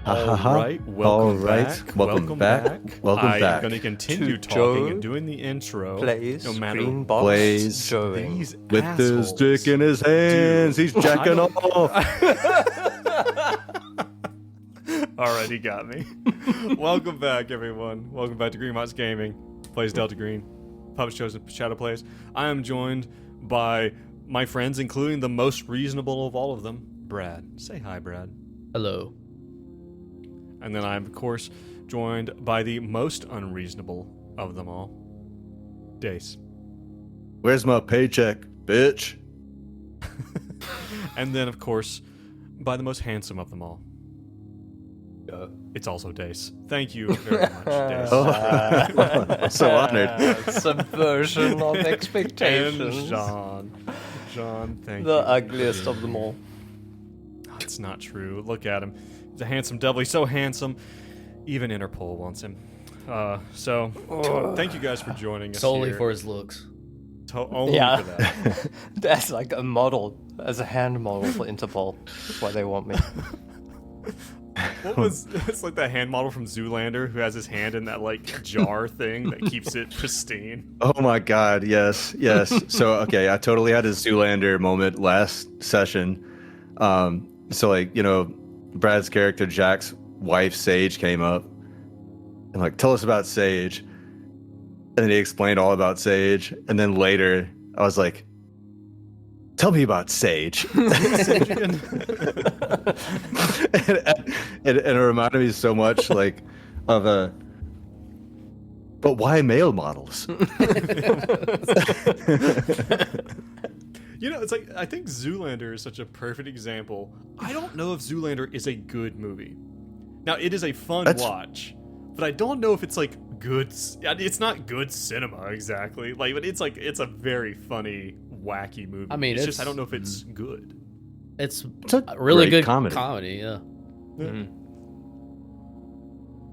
Welcome back. Welcome back. I'm going to continue To talking Joe and doing the intro. Plays no matter green box Plays showing. these With his dick in his hands, he's jacking off. Alright, he got me. Welcome back, everyone. Welcome back to Green Box Gaming. Plays Delta Green. Puppet Shows and Shadow Plays. I am joined by my friends, including the most reasonable of all of them, Brad. Say hi, Brad. Hello. And then I'm, of course, joined by the most unreasonable of them all, Dace. Where's my paycheck, bitch? And then, of course, by the most handsome of them all, it's also Dace. Thank you very much, Dace. I'm so honored. Subversion of expectations. And John, thank The you. ugliest of them all. It's not true. Look at him. He's a handsome devil. He's so handsome. Even Interpol wants him. Thank you guys for joining us Solely here. for his looks. Only Yeah. for that. That's like a model, as a hand model for Interpol. That's why they want me. It's like that hand model from Zoolander who has his hand in that like jar thing that keeps it pristine. Oh my god, yes. So, okay, I totally had a Zoolander moment last session. So, like, you know, Brad's character, Jack's wife, Sage, came up and like, tell us about Sage. And then he explained all about Sage. And then later, I was like, tell me about Sage. and it reminded me so much like of but why male models? You know, it's like, I think Zoolander is such a perfect example. I don't know if Zoolander is a good movie. Now, it is a fun watch, but I don't know if it's like good. It's not good cinema exactly. Like, but it's like, it's a very funny, wacky movie. I mean, it's just, I don't know if it's good. It's a really great good comedy. yeah.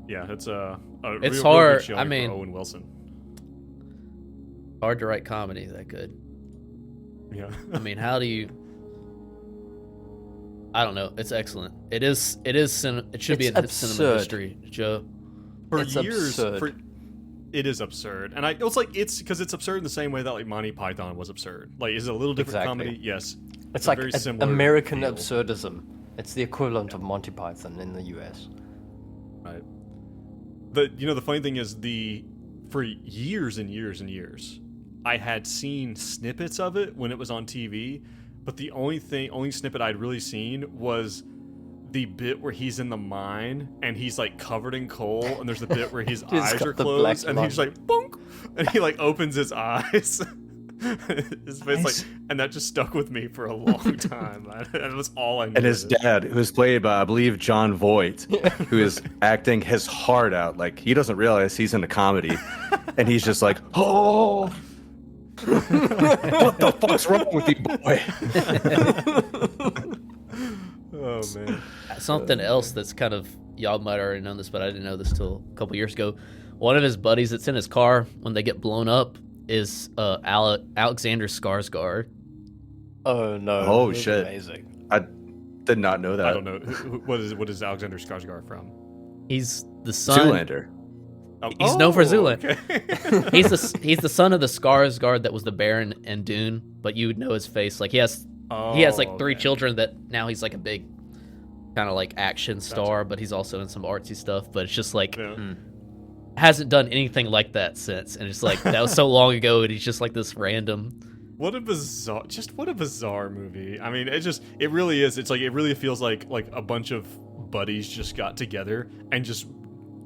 Yeah, it's a It's real hard. good showing I mean- for Owen Wilson. Hard to write comedy that good. Yeah. I mean, how do you? I don't know. It's excellent. It is. It should be in It's cinema absurd. history, Joe. For It's years, absurd. it is absurd, and it's like it's because it's absurd in the same way that like Monty Python was absurd. Like, is it a little different Exactly. comedy? Yes, It's a like very an similar American feel. absurdism. It's the equivalent of Monty Python in the US. Right. But you know, the funny thing is, for years and years and years, I had seen snippets of it when it was on TV, but the only snippet I'd really seen was the bit where he's in the mine and he's like covered in coal, and there's the bit where his eyes got are the black closed and he's like bonk, and he like opens his eyes. His face, like, and that just stuck with me for a long time. That was all I knew. And his dad, who is played by, I believe, John Voight, who is acting his heart out. Like, he doesn't realize he's in a comedy. And he's just like, oh, what the fuck's wrong with you, boy? Oh, man. Something else that's kind of, y'all might already know this, but I didn't know this till a couple years ago. One of his buddies that's in his car when they get blown up is Alexander Skarsgård. Oh no! Oh, that's shit. Amazing. I did not know that. I don't know. What is Alexander Skarsgård from? He's the son. Zoolander. He's known for Zoolander. Okay. He's the son of the Skarsgård that was the Baron in Dune, but you would know his face. Like he has like three children that now he's like a big kind of like action star, but he's also in some artsy stuff. But it's just like hasn't done anything like that since, and it's like that was so long ago, and he's just like this random. What a bizarre movie. I mean, it really is. It's like, it really feels like a bunch of buddies just got together and just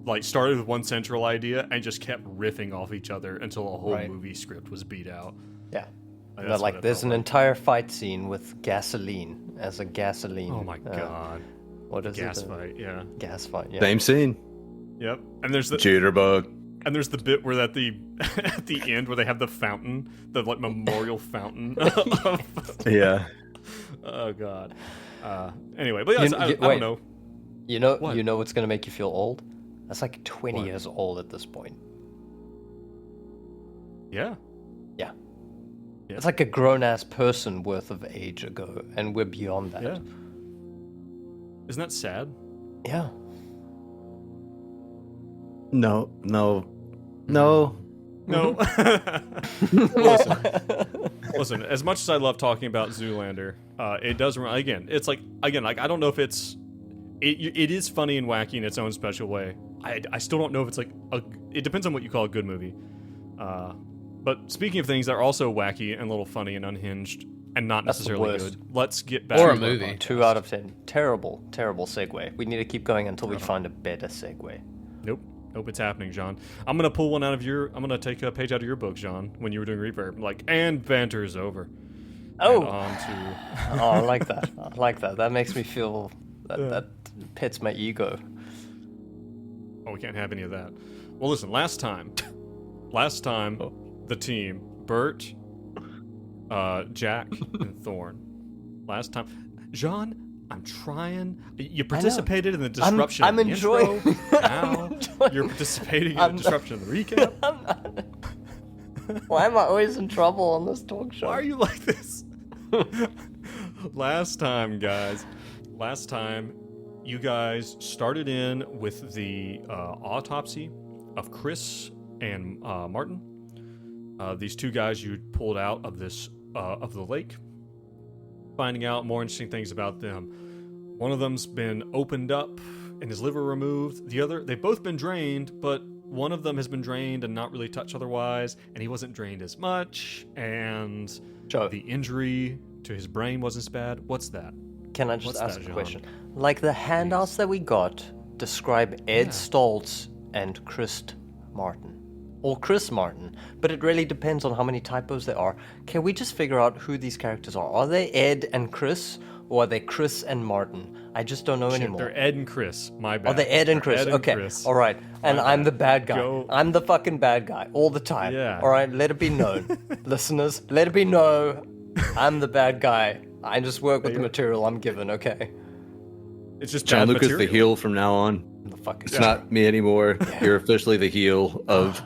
like started with one central idea and just kept riffing off each other until a whole movie script was beat out. Yeah. Like, But that's like, what it there's felt an like. entire fight scene with gasoline as a gasoline. Oh my god. What is Gas it? fight, yeah. Gas fight. Yeah. Same scene. Yep. And there's the bit where at the end where they have the fountain, the like memorial fountain. Yeah. Oh god. Anyway, but yeah, I don't wait. know. You know, What? you know what's gonna make you feel old? That's like 20 What? years old at this point. Yeah. Yeah. Yeah. It's like a grown-ass person worth of age ago, and we're beyond that. Yeah. Isn't that sad? Yeah. No. No. Listen. As much as I love talking about Zoolander, it does again. It's like I don't know if it is funny and wacky in its own special way. I still don't know if it's like it depends on what you call a good movie. But speaking of things that are also wacky and a little funny and unhinged and not That's the necessarily worst. good, let's get back Or to a our movie. podcast. 2 out of 10. Terrible segue. We need to keep going until we find a better segue. Nope, it's happening, John. I'm gonna pull one out of your. I'm gonna take a page out of your book, John. When you were doing reverb, like, and banter is over. Oh, And on to. oh, I like that. That makes me feel that pets my ego. Oh, we can't have any of that. Well, listen. Last time, the team, Bert, Jack, and Thorn. Last time, John. I'm trying. You participated in the disruption. I'm of the enjoying. Intro. Now you're participating in the disruption of the recap. Why am I always in trouble on this talk show? Why are you like this? Last time, you guys started in with the autopsy of Chris and Martin. These 2 guys you pulled out of this of the lake, finding out more interesting things about them. One of them's been opened up and his liver removed. The other, they've both been drained, but one of them has been drained and not really touched otherwise, and he wasn't drained as much, and Joe, the injury to his brain wasn't as bad. What's that? can I just what's ask that, a John? question? Like the handouts that we got describe Ed Stoltz and Chris Martin. Or Chris Martin, but it really depends on how many typos there are. Can we just figure out who these characters are? Are they Ed and Chris, or are they Chris and Martin? I just don't know anymore. They're Ed and Chris. My bad. Are they Ed and They're Chris? Okay, Chris. all right. And My I'm bad. the bad guy. Go. I'm the fucking bad guy all the time. Yeah. All right, let it be known. Listeners, let it be known. I'm the bad guy. I just work with the material I'm given, okay? It's just John bad Luke is material. the heel from now on. I'm the fucking It's not me anymore. You're officially the heel of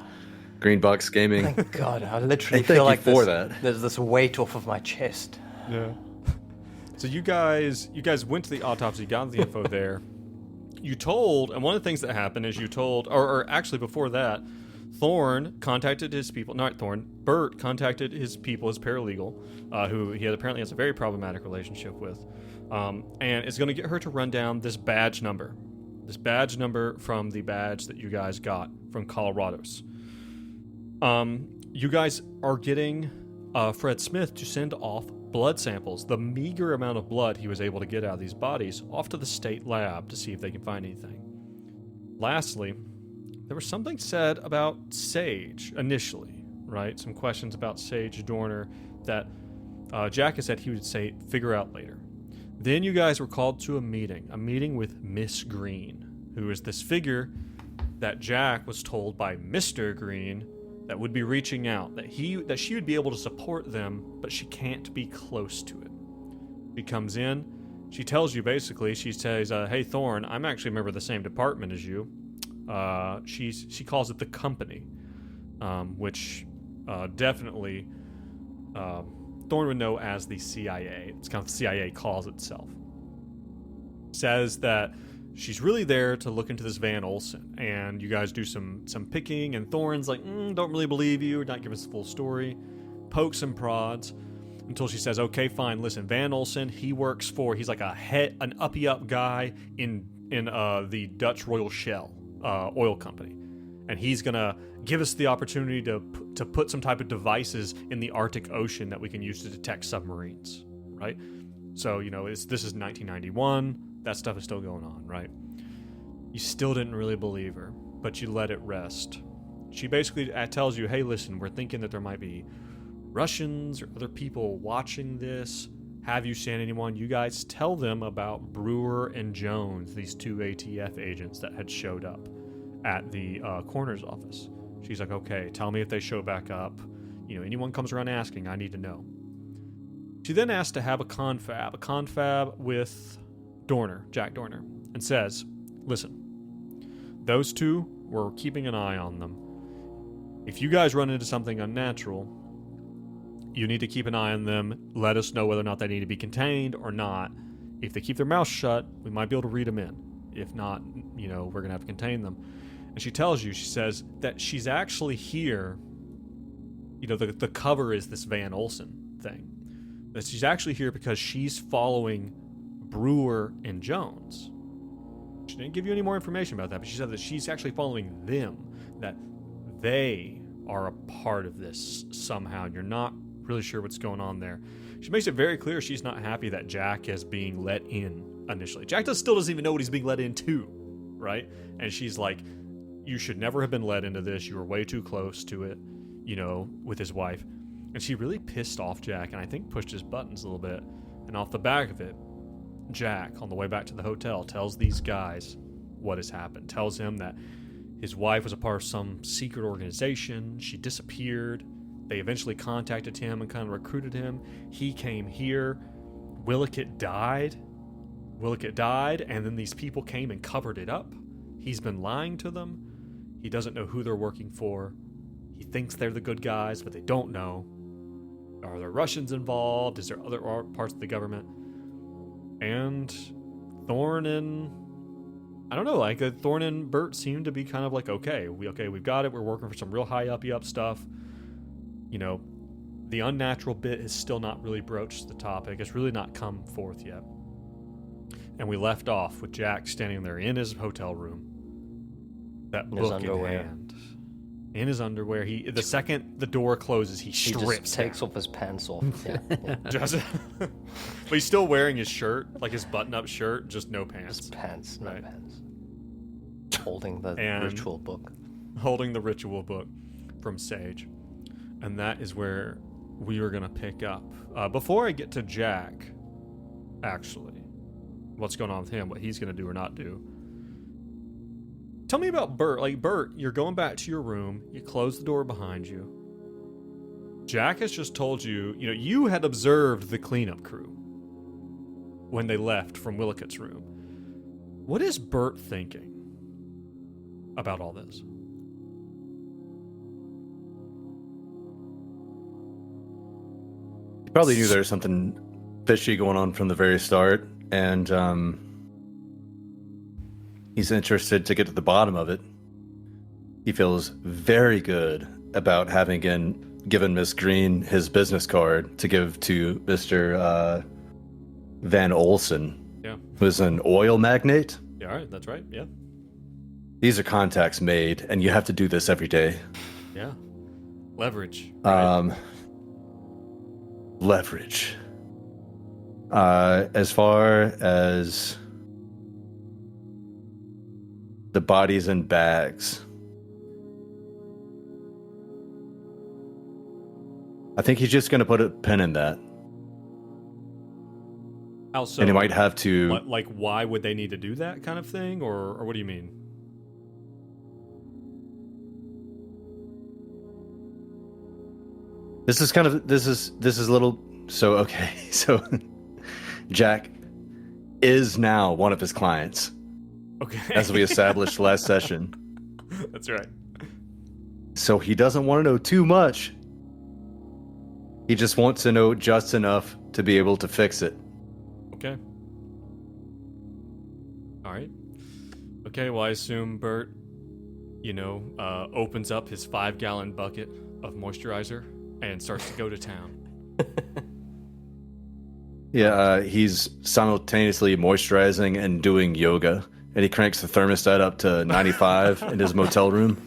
Greenbox Gaming. Thank God, I literally Hey, thank feel you like for this, that. there's this weight off of my chest. Yeah. So you guys went to the autopsy, got the info there. You told, and one of the things that happened is you told, or actually before that, Bert contacted his people, his paralegal, who he apparently has a very problematic relationship with, and is going to get her to run down this badge number from the badge that you guys got from Colorado's. You guys are getting Fred Smith to send off blood samples, the meager amount of blood he was able to get out of these bodies, off to the state lab to see if they can find anything. Lastly, there was something said about Sage initially, right? Some questions about Sage Dorner that Jack has said he would figure out later. Then you guys were called to a meeting with Miss Green, who is this figure that Jack was told by Mr. Green that would be reaching out, that she would be able to support them, but she can't be close to it. She comes in, she tells you basically, she says, hey Thorn, I'm actually a member of the same department as you. She calls it the company, which definitely Thorn would know as the CIA. It's kind of the CIA calls itself. Says that she's really there to look into this Van Olsen, and you guys do some picking, and Thorn's like, don't really believe you, not give us the full story, pokes and prods, until she says, okay, fine, listen, Van Olsen, he's like an uppy-up guy in the Dutch Royal Shell oil company, and he's gonna give us the opportunity to put some type of devices in the Arctic Ocean that we can use to detect submarines, right? So, this is 1991, that stuff is still going on, right? You still didn't really believe her, but you let it rest. She basically tells you, hey, listen, we're thinking that there might be Russians or other people watching this. Have you seen anyone? You guys tell them about Brewer and Jones, these 2 ATF agents that had showed up at the coroner's office. She's like, okay, tell me if they show back up. Anyone comes around asking, I need to know. She then asks to have a confab with Jack Dorner, and says, listen, those 2, we're keeping an eye on them. If you guys run into something unnatural, you need to keep an eye on them. Let us know whether or not they need to be contained or not. If they keep their mouth shut, we might be able to read them in. If not, we're going to have to contain them. And she tells you, she says that she's actually here. You know, the cover is this Van Olsen thing. That she's actually here because she's following Brewer and Jones. She didn't give you any more information about that, but she said that she's actually following them, that they are a part of this somehow. You're not really sure what's going on there. She makes it very clear she's not happy that Jack is being let in initially. Jack still doesn't even know what he's being let into, right? And she's like, you should never have been led into this. You were way too close to it, you know, with his wife. And she really pissed off Jack, and I think pushed his buttons a little bit. And off the back of it, Jack, on the way back to the hotel, tells these guys what has happened. Tells him that his wife was a part of some secret organization. She disappeared. They eventually contacted him and kind of recruited him. He came here. Willikett died. And then these people came and covered it up. He's been lying to them. He doesn't know who they're working for. He thinks they're the good guys, but they don't know. Are there Russians involved? Is there other parts of the government? And Thorne and... I don't know, like Thorne and Bert seem to be kind of like, okay, we've got it. We're working for some real high uppy up stuff. You know, the unnatural bit has still not really broached the topic. It's really not come forth yet. And we left off with Jack standing there in his hotel room. That book in hand. In his underwear. The second the door closes, he strips. Just takes off his pants off. Yeah. But he's still wearing his shirt, like his button-up shirt, just no pants. Just pants, no right. pants. Holding the ritual book. Holding the ritual book from Sage. And that is where we are going to pick up. Before I get to Jack, actually, what's going on with him, what he's going to do or not do. Tell me about Bert. Like, Bert, you're going back to your room. You close the door behind you. Jack has just told you, you know, you had observed the cleanup crew when they left from Willikett's room. What is Bert thinking about all this? He probably knew there was something fishy going on from the very start, and he's interested to get to the bottom of it. He feels very good about having given Miss Green his business card to give to Mr. Van Olsen, who's an oil magnate. Yeah, all right, that's right, yeah. These are contacts made, and you have to do this every day. Yeah. Leverage. Right? Leverage. As far as the bodies in bags, I think he's just going to put a pin in that. How so? And he might have to... Like, why would they need to do that kind of thing? Or what do you mean? This is a little... So, okay. So, Jack is now one of his clients. Okay. As we established last session. That's right. So he doesn't want to know too much. He just wants to know just enough to be able to fix it. Okay. All right. Okay, well, I assume Bert, opens up his 5-gallon bucket of moisturizer and starts to go to town. Yeah, he's simultaneously moisturizing and doing yoga. And he cranks the thermostat up to 95 in his motel room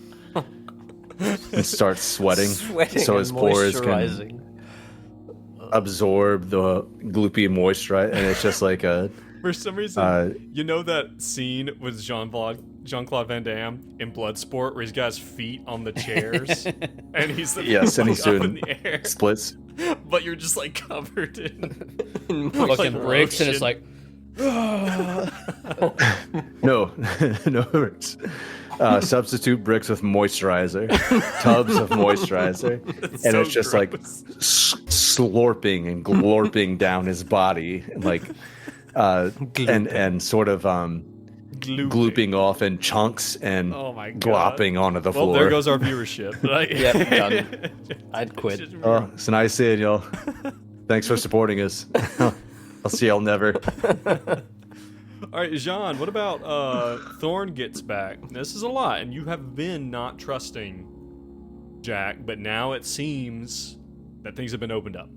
and starts sweating so his pores can absorb the gloopy moisture. And it's just like a... For some reason, that scene with Jean-Claude Van Damme in Bloodsport where he's got his feet on the chairs and he's and he's up doing in the air. Splits. But you're just like covered in fucking bricks, and it's like... No, bricks. Substitute bricks with moisturizer, tubs of moisturizer, and it's just like slurping and glorping down his body, like, and sort of glooping off in chunks and glopping onto the floor. Well, there goes our viewership. Yep, done. I'd quit. Oh, it's nice seeing y'all. Thanks for supporting us. I'll see y'all never. All right, Jean, what about Thorn gets back? This is a lot, and you have been not trusting Jack, but now it seems that things have been opened up.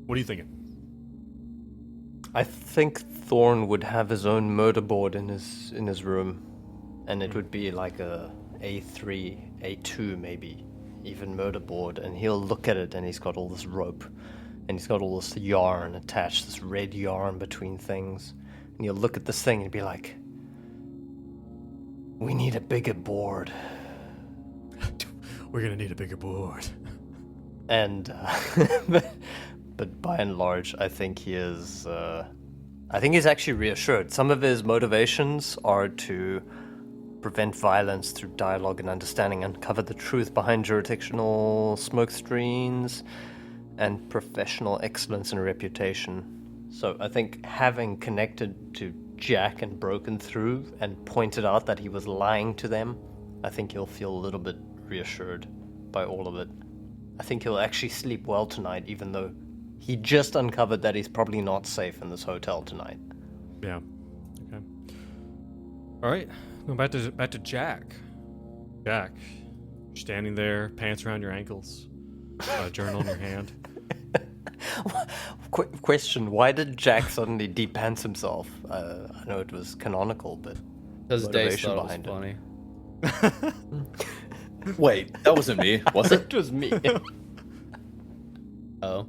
What are you thinking? I think Thorn would have his own murder board in his room, and it would be like a A3, A2 maybe, even murder board, and he'll look at it and he's got all this rope, and he's got all this yarn attached, this red yarn between things, and he'll look at this thing and be like, we need a bigger board. We're gonna need a bigger board. And but by and large, I think he is. I think he's actually reassured. Some of his motivations are to prevent violence through dialogue and understanding, uncover the truth behind jurisdictional smoke screens, and professional excellence and reputation. So I think having connected to Jack and broken through and pointed out that he was lying to them, I think he'll feel a little bit reassured by all of it. I think he'll actually sleep well tonight, even though he just uncovered that he's probably not safe in this hotel tonight. Yeah. Okay. All right. Going back to Jack. Jack, you're standing there, pants around your ankles, journal in your hand. Question: why did Jack suddenly de-pants himself? I know it was canonical, but Because Dace motivation thought it was behind it. funny. Wait, that wasn't me, was it? It was me. Oh.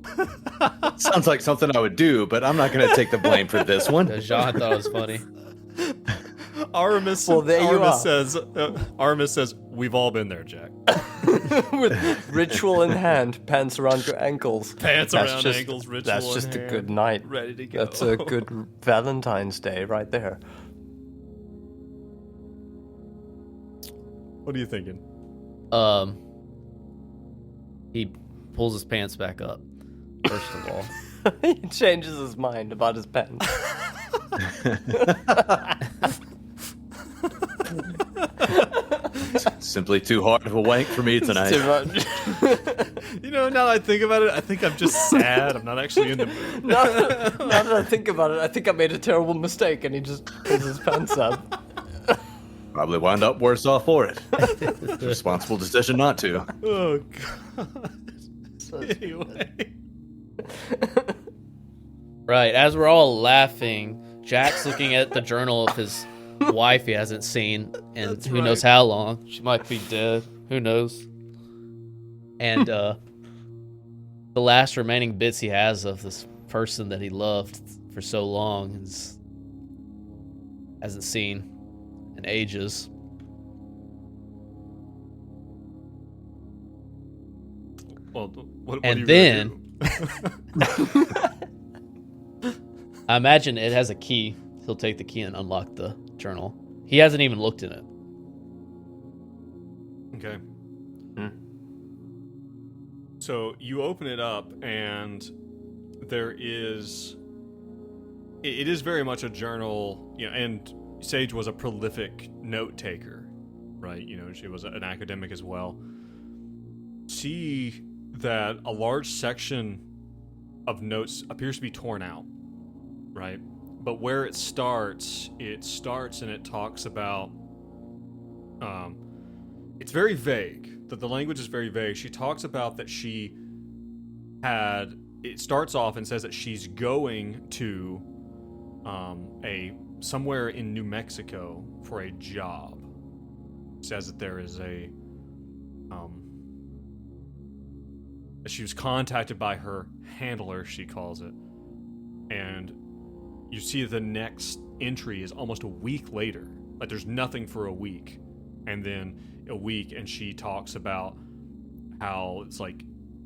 Sounds like something I would do, but I'm not going to take the blame for this one. Because Jean thought it was funny. Aramis, Well, there you Aramis says, we've all been there, Jack. With ritual in hand, pants around your ankles. Pants That's around just- ankles, ritual That's in just a hand, good night. ready to go. That's a good Valentine's Day right there. What are you thinking? He pulls his pants back up, first of all. He changes his mind about his pants. Simply too hard of a wank for me tonight. Too much. You know, now that I think about it, I think I'm just sad. I'm not actually in the mood. now that I think about it, I think I made a terrible mistake, and he just pulls his pants up. Probably wound up worse off for it. Responsible decision not to. Oh, God. Anyway. Right, as we're all laughing, Jack's looking at the journal of his wife he hasn't seen in That's who knows right. how long. She might be dead. Who knows? And the last remaining bits he has of this person that he loved for so long hasn't seen in ages. Well, what And are you then- gonna do? I imagine it has a key. He'll take the key and unlock the journal. He hasn't even looked in it. Okay. So you open it up, and there is. It is very much a journal, you know, and Sage was a prolific note taker, right? You know, she was an academic as well. See that a large section of notes appears to be torn out, right? But where it starts and it talks about. It's very vague. The language is very vague. She talks about that she had. It starts off and says that she's going to somewhere in New Mexico for a job. It says that there is she was contacted by her handler, she calls it, and you see the next entry is almost a week later. Like there's nothing for a week, and then a week, and she talks about how it's like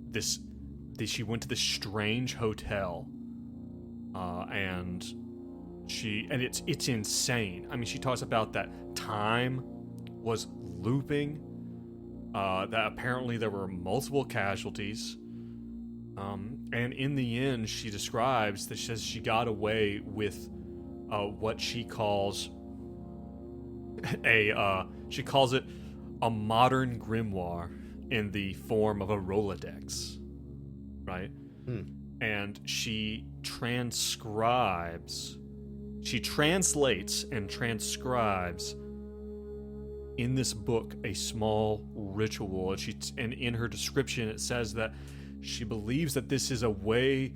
this she went to this strange hotel, and it's insane. I mean, she talks about that time was looping, that apparently there were multiple casualties, and in the end she describes that she says she got away with what she calls she calls it a modern grimoire in the form of a Rolodex, right? And she transcribes She translates and transcribes in this book a small ritual, and in her description it says that she believes that this is a way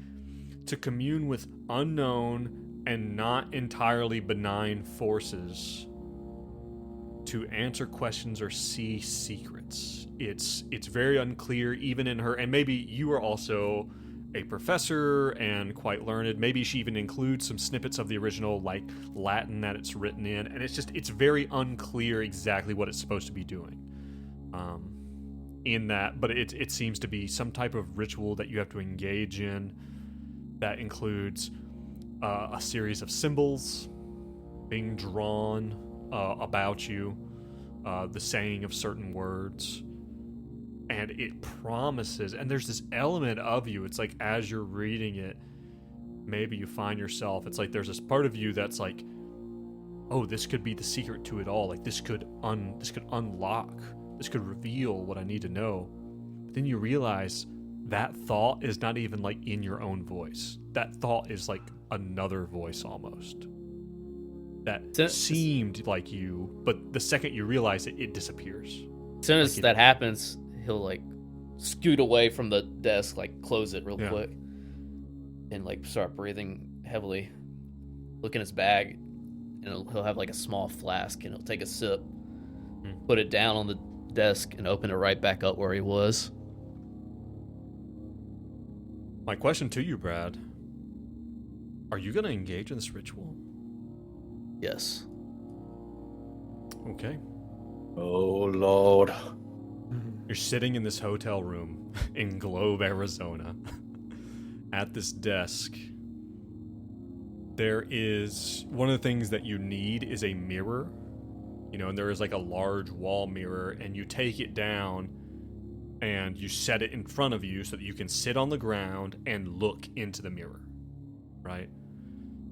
to commune with unknown and not entirely benign forces, to answer questions or see secrets. It's very unclear even in her, and maybe you are also a professor and quite learned. Maybe she even includes some snippets of the original, like Latin that it's written in, and it's very unclear exactly what it's supposed to be doing. In that, but it seems to be some type of ritual that you have to engage in that includes a series of symbols being drawn about you, the saying of certain words. And it promises, and there's this element of you, it's like as you're reading it, maybe you find yourself, it's like there's this part of you that's like, oh, this could be the secret to it all. Like this could unlock, this could reveal what I need to know. But then you realize that thought is not even like in your own voice. That thought is like another voice almost. That seemed like you, but the second you realize it, it disappears. As soon as that happens, he'll like scoot away from the desk, like close it real quick, and like start breathing heavily. Look in his bag, and he'll have like a small flask, and he'll take a sip, put it down on the desk, and open it right back up where he was. My question to you, Brad: are you going to engage in this ritual? Yes. Okay. Oh, Lord. You're sitting in this hotel room in Globe, Arizona, at this desk. There is one of the things that you need is a mirror, and there is like a large wall mirror, and you take it down and you set it in front of you so that you can sit on the ground and look into the mirror, right?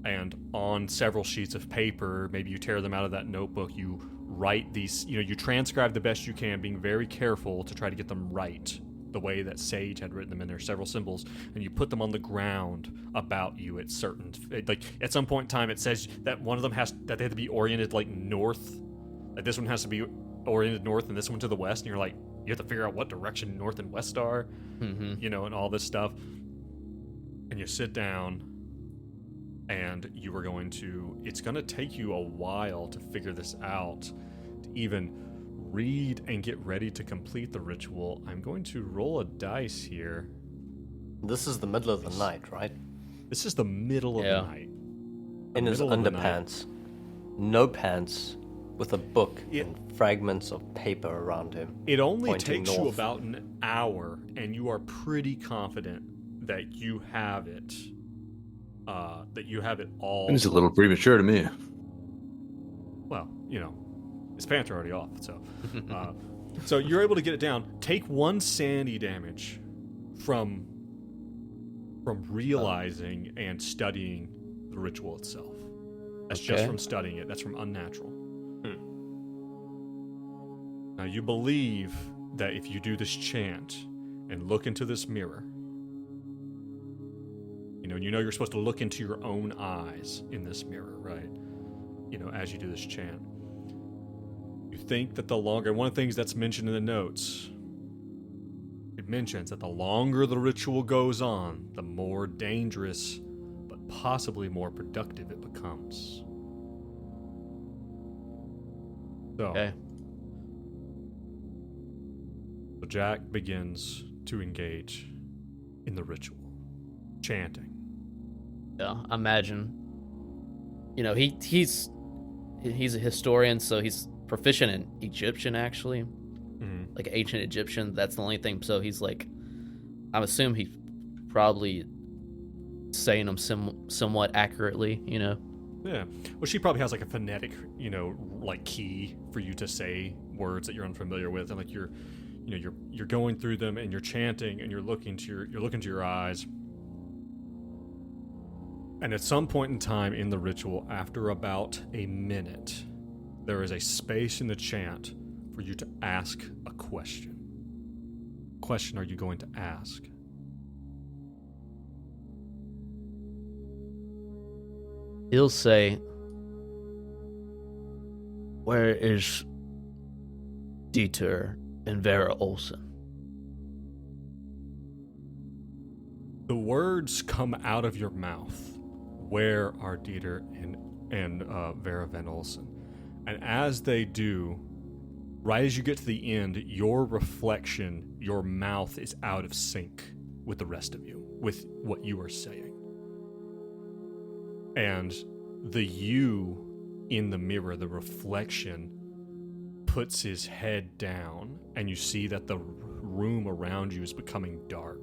And on several sheets of paper, maybe you tear them out of that notebook, you write these, you transcribe the best you can, being very careful to try to get them right, the way that Sage had written them in there, several symbols, and you put them on the ground about you at certain, like at some point in time, it says that one of them they have to be oriented like north, like this one has to be oriented north and this one to the west, and you're like, you have to figure out what direction north and west are, and all this stuff, and you sit down, and it's going to take you a while to figure this out, to even read and get ready to complete the ritual. I'm going to roll a dice here. This is the middle of the night, right? This is the middle of the night. In his underpants. No pants, with a book and fragments of paper around him. It only takes north. you about an hour, and you are pretty confident that you have it. All. It's a little premature to me. Well, his pants are already off, so. So you're able to get it down. Take 1 sanity damage from realizing and studying the ritual itself. That's just from studying it. That's from unnatural. Now you believe that if you do this chant and look into this mirror, you're supposed to look into your own eyes in this mirror, right? As you do this chant. You think that one of the things that's mentioned in the notes, it mentions that the longer the ritual goes on, the more dangerous, but possibly more productive it becomes. So Jack begins to engage in the ritual, chanting. Yeah, I imagine. He's a historian, so he's proficient in Egyptian, actually, like ancient Egyptian. That's the only thing. So he's like, I assume he's probably saying them somewhat accurately. Yeah. Well, she probably has like a phonetic, like key for you to say words that you're unfamiliar with, and like you're going through them and you're chanting and you're looking to your eyes. And at some point in time in the ritual, after about a minute, there is a space in the chant for you to ask a question. What question are you going to ask? He'll say, "Where is Dieter and Vera Olsen?" The words come out of your mouth. Where are Dieter and Vera Van Olsen? And as they do, right as you get to the end, your reflection, your mouth is out of sync with the rest of you, with what you are saying. And the you in the mirror, the reflection, puts his head down, and you see that the room around you is becoming dark.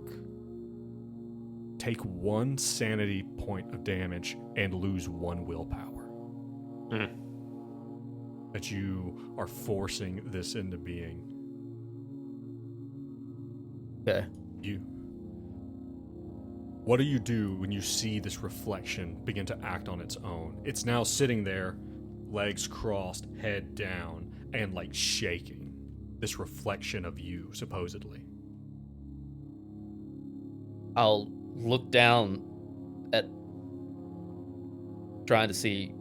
Take 1 sanity point of damage and lose 1 willpower. That you are forcing this into being. Okay. What do you do when you see this reflection begin to act on its own? It's now sitting there, legs crossed, head down, and like shaking. This reflection of you, supposedly. I'll look down at trying to see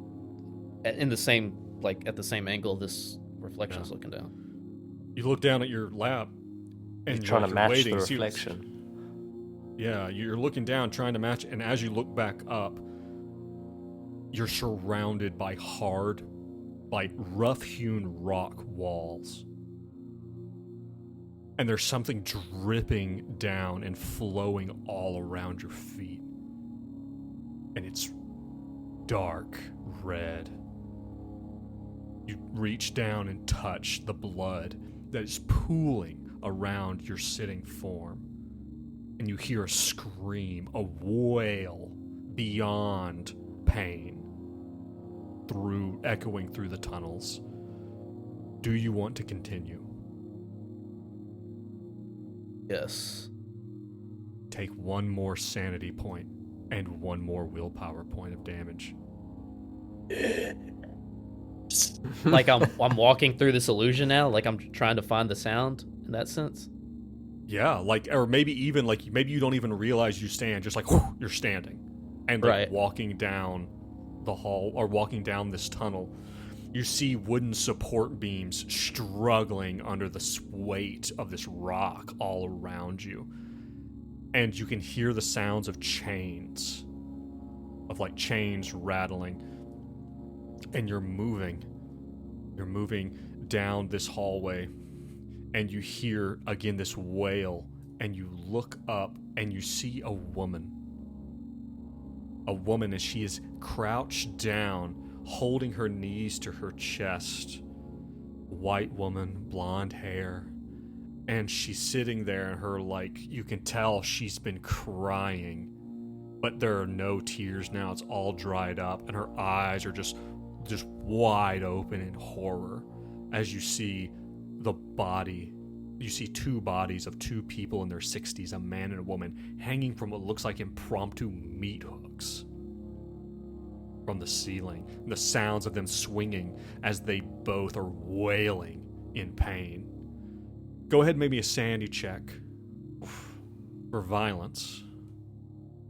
in the same at the same angle this reflection's looking down. You look down at your lap and You're trying to match waiting, the see what's- reflection. Yeah, you're looking down trying to match, and as you look back up, you're surrounded by hard, like rough-hewn rock walls. And there's something dripping down and flowing all around your feet. And it's dark red. You reach down and touch the blood that is pooling around your sitting form. And you hear a scream, a wail beyond pain, echoing through the tunnels. Do you want to continue? Yes. Take 1 more sanity point and 1 more willpower point of damage. Like I'm walking through this illusion now, like I'm trying to find the sound in that sense. Yeah, or maybe even maybe you don't even realize you stand, just you're standing, and Right. walking down the hall or walking down this tunnel. You see wooden support beams struggling under the weight of this rock all around you, and you can hear the sounds of chains, chains rattling, and you're moving down this hallway. And you hear, again, this wail, and you look up, and you see a woman. A woman as she is crouched down, holding her knees to her chest. White woman, blonde hair. And she's sitting there, and you can tell she's been crying. But there are no tears now, it's all dried up, and her eyes are just wide open in horror as you see you see 2 bodies of 2 people in their 60s, a man and a woman, hanging from what looks like impromptu meat hooks from the ceiling. And the sounds of them swinging as they both are wailing in pain. Go ahead and make me a sanity check for violence.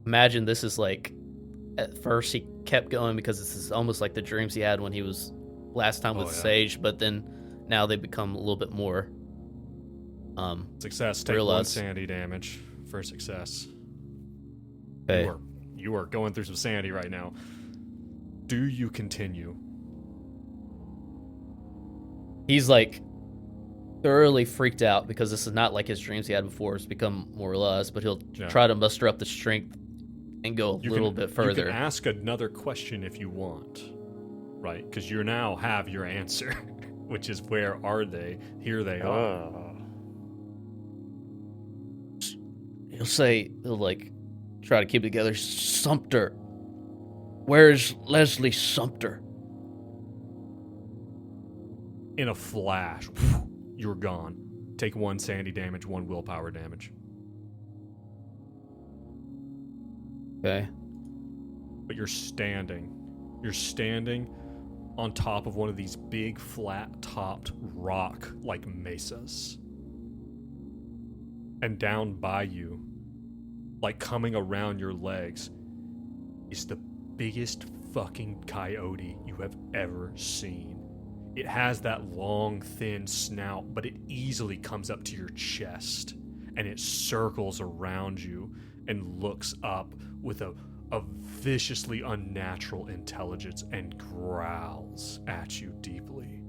Imagine this is at first he kept going because this is almost like the dreams he had when he was last time with Sage, but then now they become a little bit more success. Take realized. 1 sanity damage for success. Okay. You are going through some sanity right now. Do you continue? He's thoroughly freaked out because this is not like his dreams he had before. It's become more or less, but he'll try to muster up the strength and go a little bit further. You can ask another question if you want, right? Because you now have your answer, which is, where are they? Here they are. He'll try to keep it together. Sumter. Where's Leslie Sumter? In a flash, you're gone. Take 1 sanity damage, 1 willpower damage. Okay. But you're standing. You're standing on top of one of these big, flat-topped rock mesas. And down by you, coming around your legs, is the biggest fucking coyote you have ever seen. It has that long, thin snout, but it easily comes up to your chest, and it circles around you and looks up with a viciously unnatural intelligence and growls at you deeply.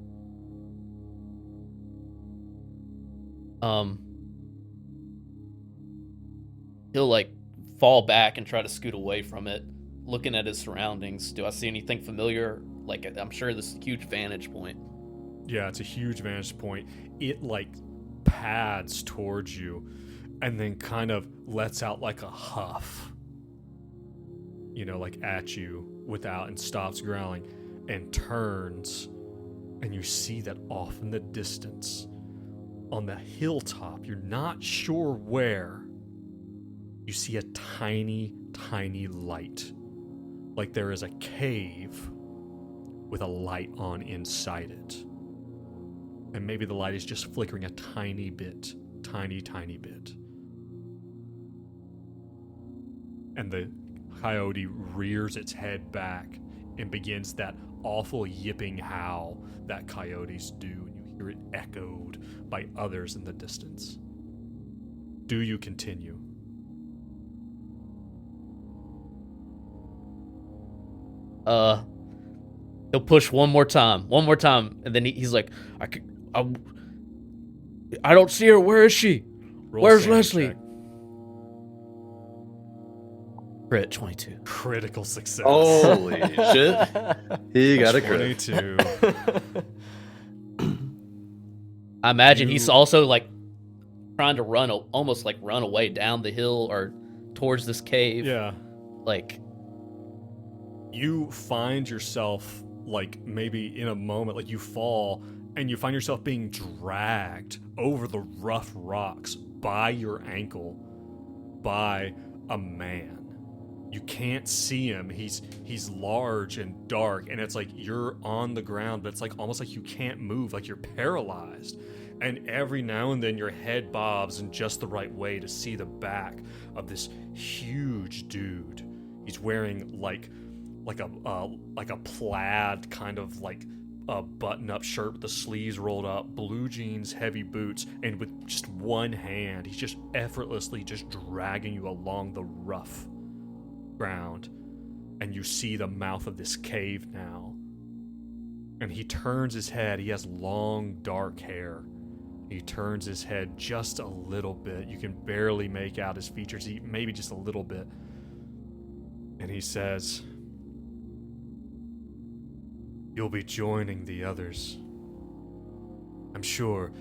He'll like fall back and try to scoot away from it, looking at his surroundings. Do I see anything familiar? Like, I'm sure this is a huge vantage point. Yeah, it's a huge vantage point. It like pads towards you and then kind of lets out like a huff, you know, like at you without, and stops growling and turns, and you see that off in the distance on the hilltop, you're not sure where, you see a tiny, tiny light. Like there is a cave with a light on inside it. And maybe the light is just flickering a tiny bit. Tiny, tiny bit. And the coyote rears its head back and begins that awful yipping howl that coyotes do, and you hear it echoed by others in the distance. Do you continue? He'll push one more time, and then he's like, I don't see her. Where is she? Where's Leslie? Check. Crit 22. Critical success. Holy shit. He got a crit. 22. I imagine he's also like trying to almost like run away down the hill or towards this cave. Yeah. Like, you find yourself like maybe in a moment, like you fall and you find yourself being dragged over the rough rocks by your ankle by a man. You can't see him. He's large and dark, and it's like you're on the ground, but it's like almost like you can't move, like you're paralyzed. And every now and then your head bobs in just the right way to see the back of this huge dude. He's wearing like a plaid kind of like a button-up shirt with the sleeves rolled up, blue jeans, heavy boots, and with just one hand, he's just effortlessly just dragging you along the rough ground. And you see the mouth of this cave now. And he turns his head. He has long, dark hair. He turns his head just a little bit. You can barely make out his features, maybe just a little bit. And he says, "You'll be joining the others. I'm sure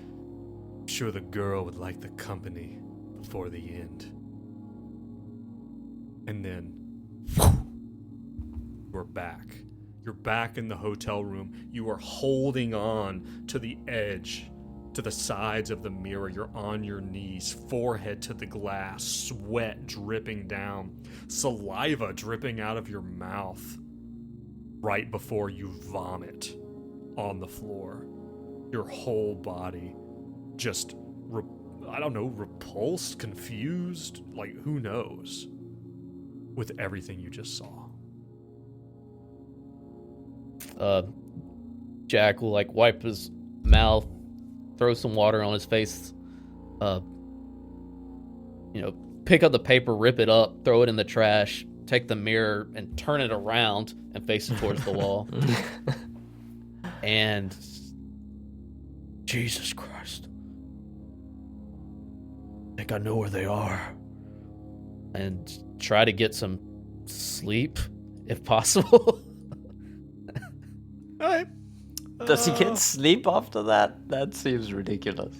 the girl would like the company before the end." And then, you're back. You're back in the hotel room. You are holding on to the edge, to the sides of the mirror. You're on your knees, forehead to the glass, sweat dripping down, saliva dripping out of your mouth right before you vomit on the floor. Your whole body just, repulsed, confused, like who knows, with everything you just saw. Jack will like wipe his mouth, throw some water on his face, pick up the paper, rip it up, throw it in the trash, take the mirror and turn it around and face it towards the wall. And Jesus Christ, I think I know where they are. And try to get some sleep if possible. All right. Does he get sleep after that? That seems ridiculous.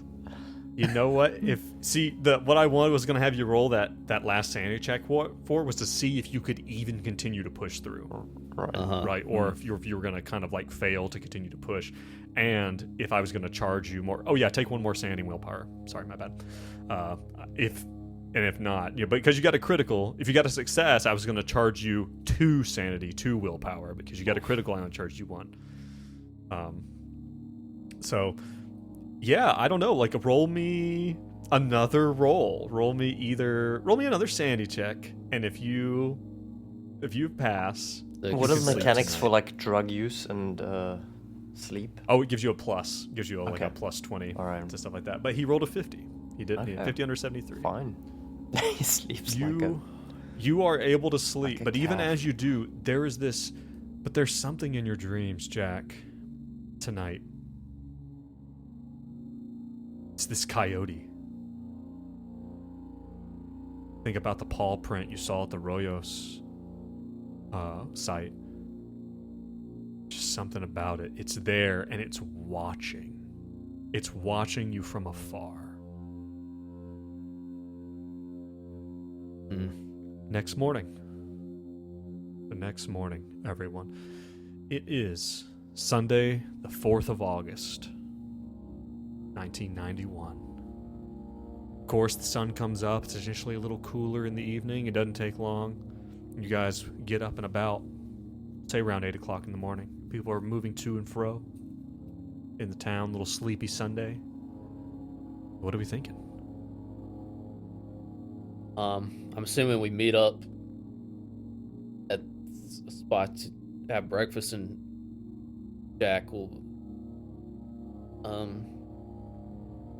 You know what? What I wanted was going to have you roll that last sanity check for was to see if you could even continue to push through. Right. Right. Or if you were going to kind of like fail to continue to push. And if I was going to charge you more. Oh, yeah. Take one more sanity willpower. Sorry, my bad. If not, but because you got a critical, if you got a success, I was going to charge you 2 sanity, 2 willpower. Because you got a critical, I only charged you 1. So, yeah, I don't know. Like, roll me another roll. Roll me another sanity check, and if you pass, What are can the sleep mechanics tonight. for like drug use and sleep? Oh, it gives you a plus. Gives you like Okay. a plus 20 All right. to stuff like that. But he rolled a 50. He did Okay. 50 under 73. Fine. He sleeps like a... You are able to sleep, a but even calf. as you do, there's something in your dreams, Jack, tonight. It's this coyote. Think about the paw print you saw at the Royos site. Just something about it. It's there and it's watching. It's watching you from afar. Next morning. The next morning, everyone. It is Sunday, the 4th of August, 1991. Of course, the sun comes up. It's initially a little cooler in the evening. It doesn't take long. You guys get up and about, say around 8 o'clock in the morning. People are moving to and fro in the town. Little sleepy Sunday. What are we thinking? I'm assuming we meet up at a spot to have breakfast, and Jack will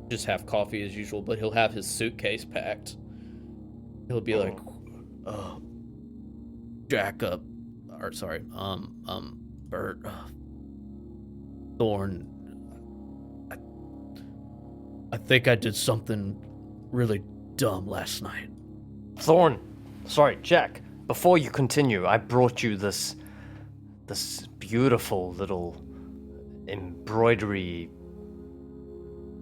just have coffee as usual, but he'll have his suitcase packed. He'll be like, Jack, Bert, Thorn, I think I did something really dumb last night. Thorn! Sorry, Jack. Before you continue, I brought you this beautiful little embroidery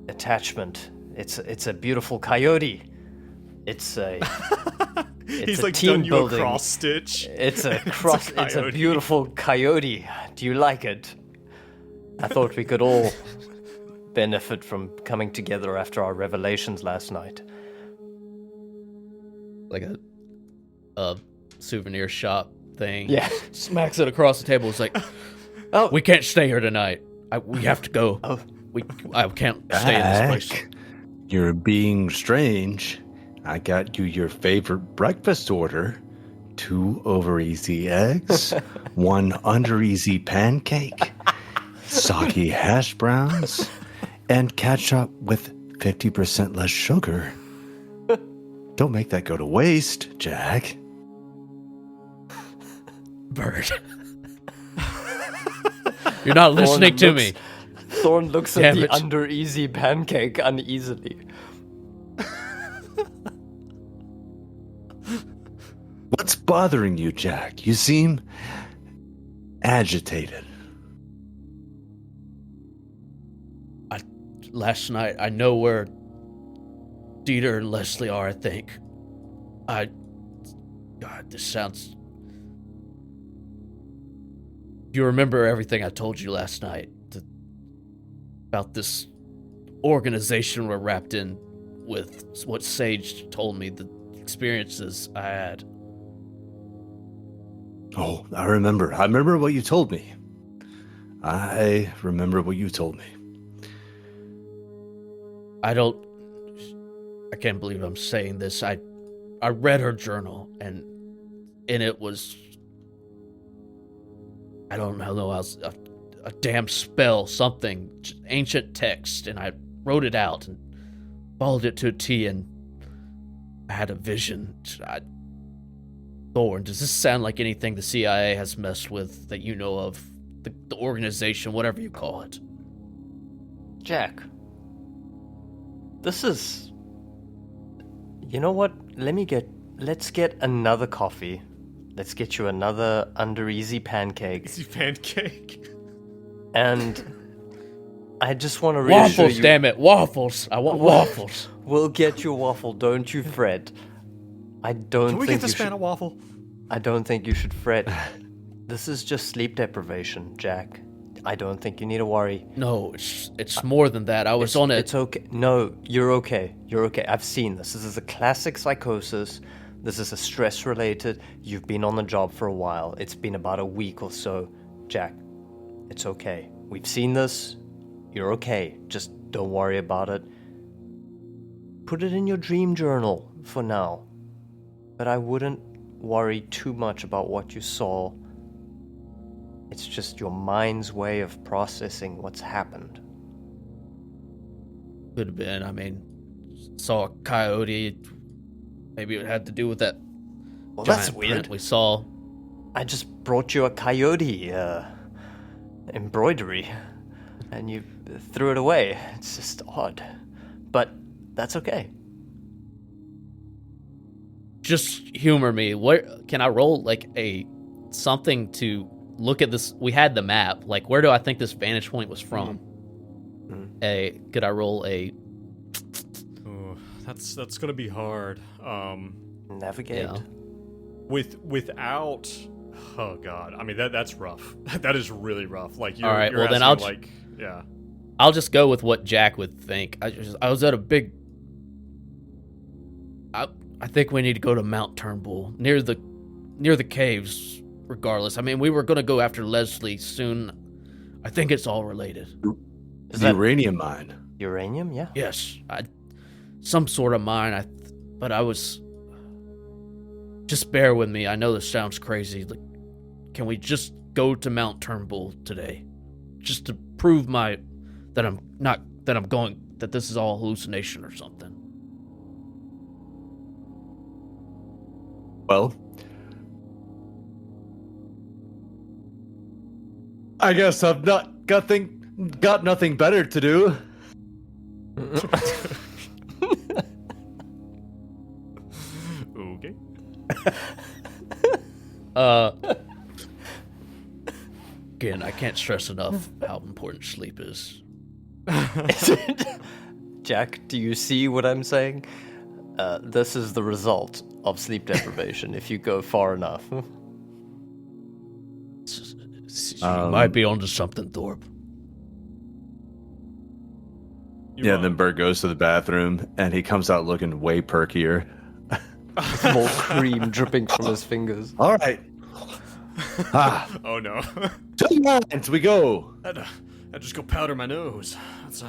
attachment. It's a beautiful coyote. It's a He's a like team done you building. a cross stitch. It's a cross. It's a coyote. beautiful coyote. Do you like it? I thought we could all benefit from coming together after our revelations last night. Like a souvenir shop thing. Yeah. Smacks it across the table. It's like, Oh. we can't stay here tonight. We have to go. Oh. I can't stay in this place. Jack, you're being strange. I got you your favorite breakfast order. 2 over-easy eggs, 1 under-easy pancake, soggy hash browns, and ketchup with 50% less sugar. Don't make that go to waste, Jack. Bird. You're not listening to me. Thorn looks at Damn the it. under easy pancake uneasily. What's bothering you, Jack? You seem agitated. Last night, I know where Dieter and Leslie are, I think. God, this sounds... You remember everything I told you last night about this organization we're wrapped in with, what Sage told me, the experiences I had. Oh, I remember. I remember what you told me. I remember what you told me. I can't believe I'm saying this. I read her journal, and in it was, I don't know, a damn spell, something, ancient text, and I wrote it out and followed it to a T, and I had a vision. Thorn, does this sound like anything the CIA has messed with that you know of? The organization, whatever you call it. Jack, this is... You know what? Let's get another coffee. Let's get you another under easy pancake. Easy pancake. And I just want to reassure Waffles, you... damn it, waffles. I want waffles. We'll get you a waffle, don't you fret. I don't Can we think get this you man a should... waffle? I don't think you should fret. This is just sleep deprivation, Jack. I don't think you need to worry. No, it's more than that. I was on it. It's okay. No, you're okay. You're okay. I've seen this. This is a classic psychosis. This is a stress-related. You've been on the job for a while. It's been about a week or so. Jack, it's okay. We've seen this. You're okay. Just don't worry about it. Put it in your dream journal for now. But I wouldn't worry too much about what you saw It's just your mind's way of processing what's happened. Could have been. I mean, saw a coyote. Maybe it had to do with that Well, giant that's print weird. we saw. I just brought you a coyote embroidery, and you threw it away. It's just odd. But that's okay. Just humor me. What can I roll like a something to look at this? We had the map. Like, where do I think this vantage point was from? Could I roll a? Oh, that's gonna be hard. Navigate. Yeah. Without. Oh God. I mean that's rough. That is really rough. Like you're. All right, You're well, then asking, I'll like yeah. I'll just go with what Jack would think. I was at a big. I think we need to go to Mount Turnbull near the caves. Regardless, I mean, we were gonna go after Leslie soon. I think it's all related. Is The that uranium mine. uranium? Yeah. Yes, some sort of mine. But I was. Just bear with me. I know this sounds crazy. Like, can we just go to Mount Turnbull today, just to prove that this is all hallucination or something? Well, I guess I've got nothing better to do. Okay. Again, I can't stress enough how important sleep is. Jack, do you see what I'm saying? This is the result of sleep deprivation if you go far enough. You might be onto something, Thorpe. Yeah, and then Bert goes to the bathroom, and he comes out looking way perkier. More cream dripping from his fingers. All right. Oh no. To the mines we go. I just go powder my nose. That's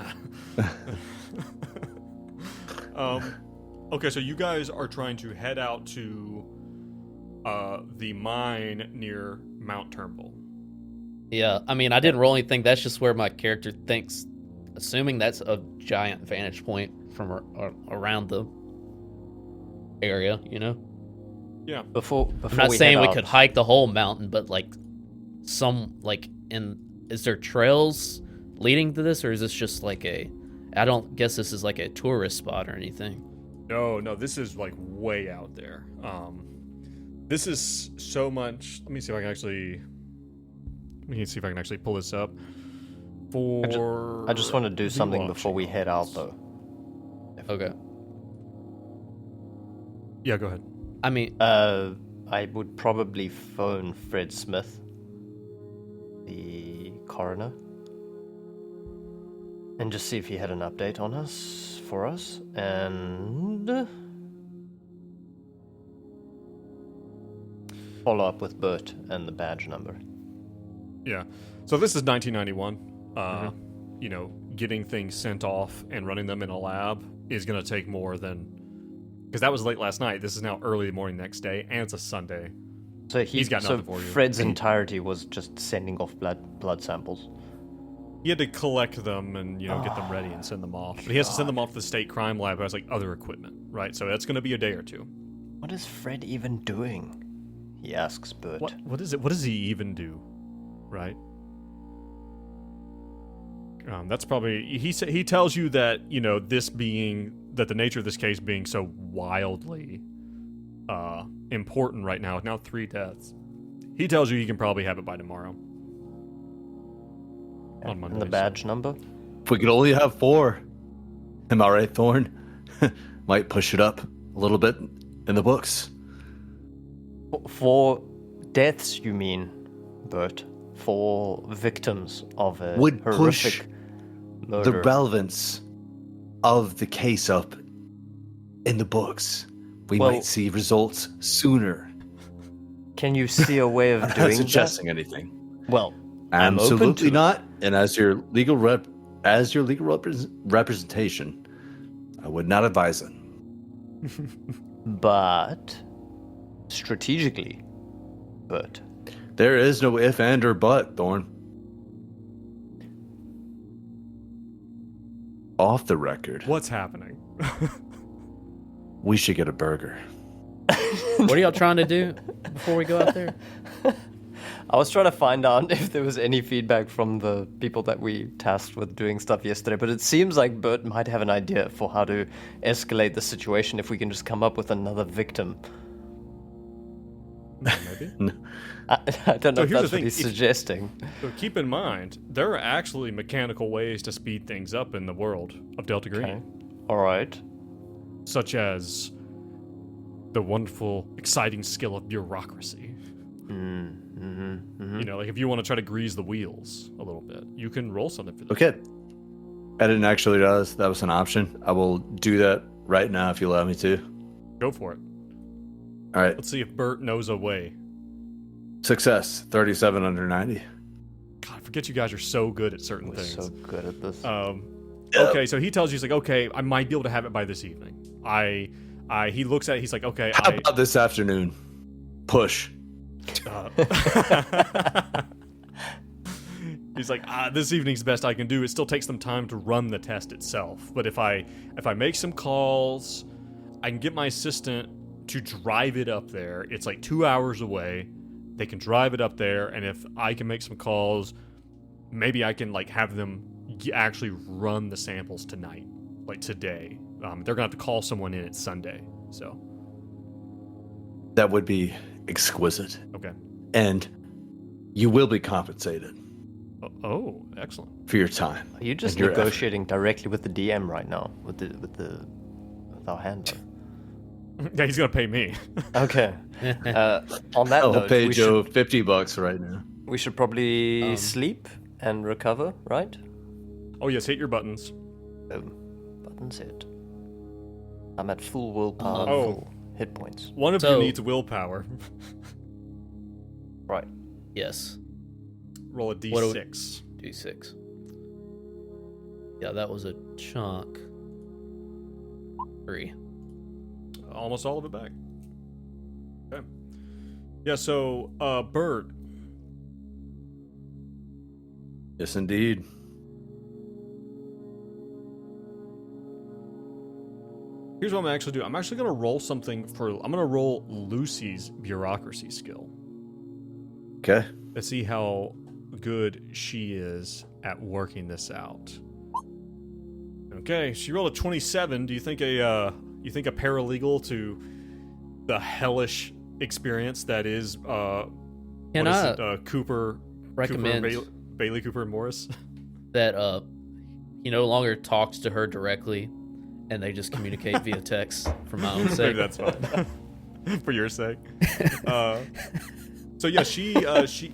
Okay, so you guys are trying to head out to the mine near Mount Turnbull. Yeah, I mean, I didn't roll anything. That's just where my character thinks, assuming that's a giant vantage point from around the area, you know? Yeah. Before I'm not we saying head we out, could hike the whole mountain, but is there trails leading to this, or is this just like I don't guess this is like a tourist spot or anything. No, this is like way out there. This is so much. Let me see if I can actually pull this up. I just want to do the something before we watching head out, hours. though. Okay. Yeah, go ahead. I mean, I would probably phone Fred Smith, the coroner, and just see if he had an update on us for us, and follow up with Bert and the badge number. Yeah. So this is 1991. You know, getting things sent off and running them in a lab is going to take more than, because that was late last night. This is now early morning next day, and it's a Sunday. So He's got nothing for you. Fred's entirety was just sending off blood samples. He had to collect them and get them ready and send them off. But he has to send them off to the state crime lab, who has like other equipment, right? So that's going to be a day or two. What is Fred even doing? He asks Bert. What is it? What does he even do? Right. That's probably he tells you that the nature of this case being so wildly important right now. Now 3 deaths. He tells you he can probably have it by tomorrow. On Monday. And the badge number? If we could only have 4. Am I right, Thorn? Might push it up a little bit in the books. 4 deaths, you mean, Bert? 4 victims of a Would horrific push murder. the relevance of the case up in the books. We Well- might see results sooner. Can you see a way of I'm not doing suggesting anything. that? Well, I'm open Absolutely to it. not. And as your legal representation, I would not advise it. But strategically, Bert, There is no if, and, or but, Thorn. Off the record, What's happening? we should get a burger. What are y'all trying to do before we go out there? I was trying to find out if there was any feedback from the people that we tasked with doing stuff yesterday, but it seems like Bert might have an idea for how to escalate the situation if we can just come up with another victim. Maybe. I don't know if here's that's the what he's thing, suggesting. So keep in mind, there are actually mechanical ways to speed things up in the world of Delta Green, Okay. All right. such as the wonderful, exciting skill of bureaucracy. You know, like if you want to try to grease the wheels a little bit, you can roll something for that. Okay. I didn't actually realize that was an option. I will do that right now if you allow me to. Go for it. All right. Let's see if Bert knows a way. Success, 37 under 90. God, I forget you guys are so good at certain We're things. so good at this. Okay, so he tells you, he's like, okay, I might be able to have it by this evening. He looks at it, he's like, okay, How about this afternoon? Push. He's like, this evening's the best I can do. It still takes some time to run the test itself. But if I make some calls, I can get my assistant to drive it up there. It's like 2 hours away. They can drive it up there, and if I can make some calls, maybe I can like have them actually run the samples tonight, like today. They're gonna have to call someone in. It's Sunday, so That would be exquisite. okay. And you will be compensated Oh, excellent. for your time. Are you just and your effort. negotiating directly with the DM right now, with our handler? Yeah, he's gonna pay me. Okay. On that I'll note, pay we Joe $50 right now. should probably sleep and recover, right? Oh yes, hit your buttons. Buttons hit. I'm at full willpower, Oh. full hit points. One of So- you needs willpower. Right. Yes. Roll a What do we- d6. D6. Yeah, that was a chunk. 3. Almost all of it back. Okay. Yeah, so, Bert, Yes, indeed. here's what I'm actually doing. I'm actually going to roll something I'm going to roll Lucy's bureaucracy skill. Okay. Let's see how good she is at working this out. Okay, she rolled a 27. Do you think a paralegal to the hellish experience that is Can what is I it, Cooper recommend Bailey Cooper and Morris? that he no longer talks to her directly and they just communicate via text for my own Maybe sake? that's fine. For your sake. So yeah,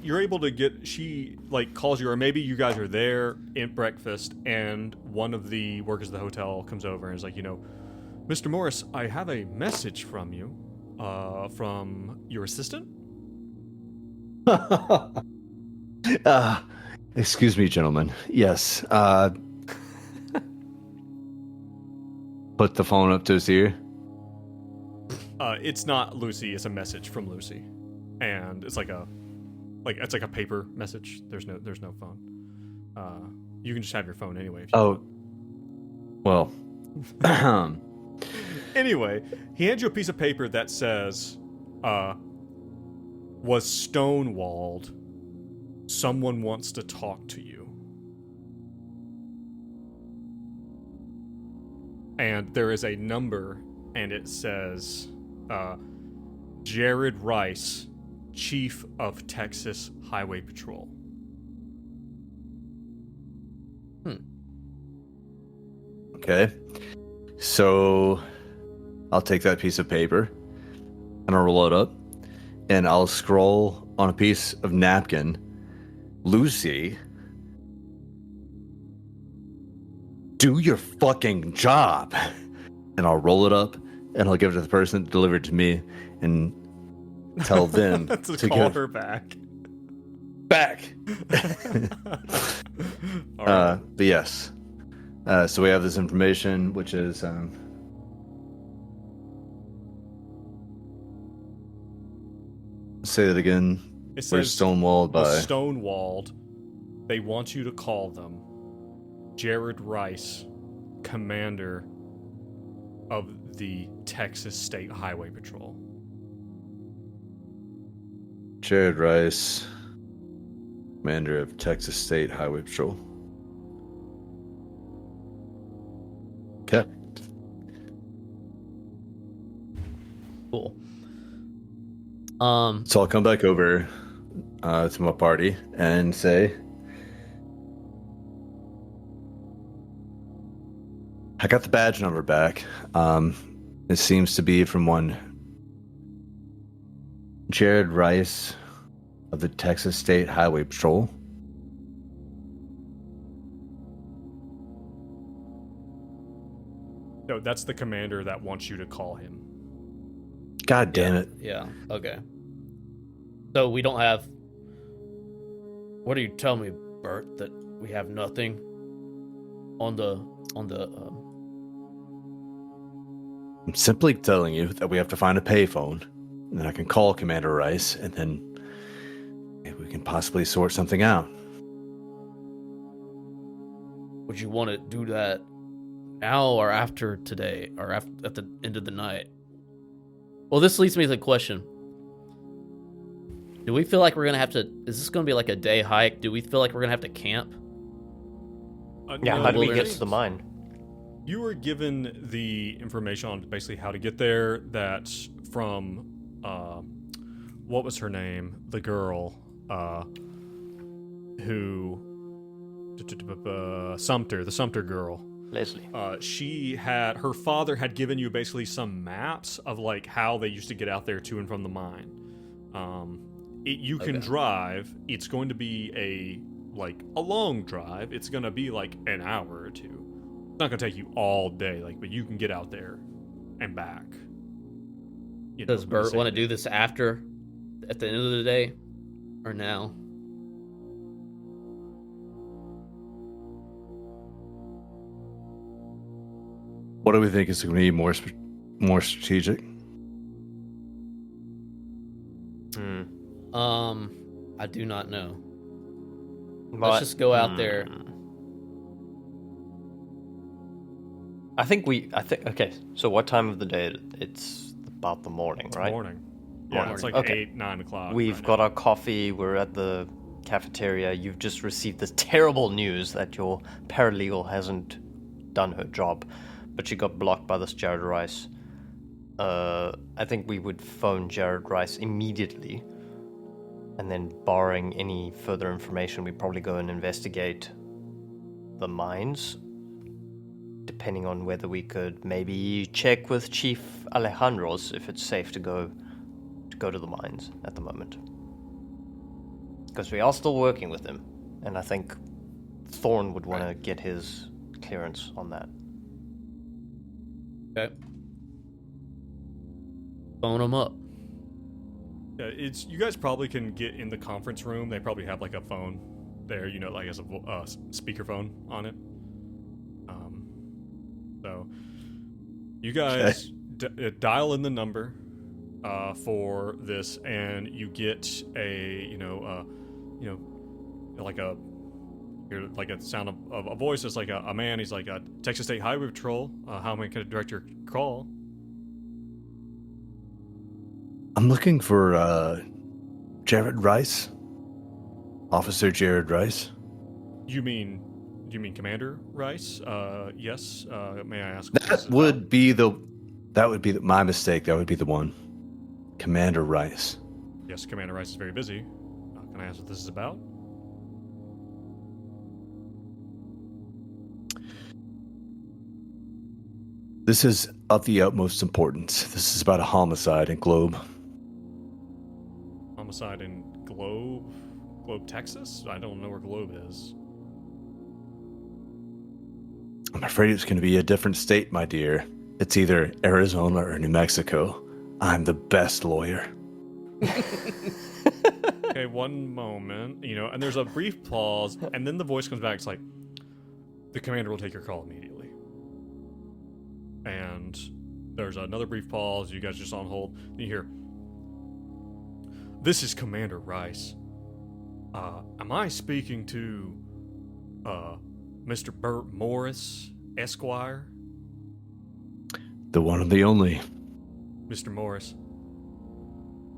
you're able to get, she like calls you, or maybe you guys are there at breakfast and one of the workers of the hotel comes over and is like, Mr. Morris, I have a message from you, from your assistant. Excuse me, gentlemen. Yes. Put the phone up to his ear. It's not Lucy, it's a message from Lucy. And it's like a paper message. There's no phone. You can just have your phone anyway. If you Oh. Well. Anyway, he hands you a piece of paper that says, was stonewalled. Someone wants to talk to you. And there is a number, and it says, Jared Rice, Chief of Texas Highway Patrol. Okay. So I'll take that piece of paper and I'll roll it up and I'll scroll on a piece of napkin, Lucy, do your fucking job. And I'll roll it up and I'll give it to the person that delivered it to me and tell them to to call give her back. back. All right. But yes. So we have this information, which is say that again. It We're says stonewalled by. stonewalled. They want you to call them Jared Rice, commander of the Texas State Highway Patrol. Jared Rice, commander of Texas State Highway Patrol. Okay. Cool. So I'll come back over to my party and say, I got the badge number back. It seems to be from one Jared Rice of the Texas State Highway Patrol. No, that's the commander that wants you to call him. God damn it. Yeah. Okay. So we don't have. What are you telling me, Bert? That we have nothing on the. I'm simply telling you that we have to find a payphone, and then I can call Commander Rice, and then maybe we can possibly sort something out. Would you want to do that now or after today, or at the end of the night? Well, this leads me to the question. Do we feel like we're going to have to... Is this going to be like a day hike? Do we feel like we're going to have to camp? Yeah, no, how do we get wilderness? to the mine? You were given the information on basically how to get there. That's from what was her name? The girl who Sumter, the Sumter girl. Leslie. Her father had given you basically some maps of like how they used to get out there to and from the mine. You can drive. It's going to be a long drive. It's going to be like an hour or two. It's not going to take you all day, but you can get out there and back. Does Bert want to do this at the end of the day, or now? What do we think is going to be more strategic? I do not know. But, Let's just go out there. I think. Okay. So what time of the day? It's about the morning, It's right? morning. Yeah, Morning. it's like Okay. 8, 9 o'clock. We've right got now. our coffee. We're at the cafeteria. You've just received this terrible news that your paralegal hasn't done her job, but she got blocked by this Jared Rice. I think we would phone Jared Rice immediately, and then barring any further information, we'd probably go and investigate the mines, depending on whether we could maybe check with Chief Alejandro's if it's safe to go to the mines at the moment. Because we are still working with him, and I think Thorne would want to get his clearance on that. Okay. Phone him up. Yeah, you guys probably can get in the conference room. They probably have like a phone there, like as a speakerphone on it. So you guys dial in the number for this, and you get a like a sound of a voice. It's like a man. He's like a Texas State Highway Patrol. How am I going to direct your call? I'm looking for Jared Rice. Officer Jared Rice. Do you mean Commander Rice? Yes. May I ask? That would be my mistake. That would be the one. Commander Rice. Yes, Commander Rice is very busy. Can I ask what this is about? This is of the utmost importance. This is about a homicide in Globe. Homicide in Globe, Texas? I don't know where Globe is. I'm afraid it's going to be a different state, my dear. It's either Arizona or New Mexico. I'm the best lawyer. Okay, one moment. And there's a brief pause, and then the voice comes back. It's like, the commander will take your call immediately. And there's another brief pause. You guys just on hold. And you hear, This is Commander Rice. Am I speaking to Mr. Burt Morris, Esquire? The one and the only. Mr. Morris,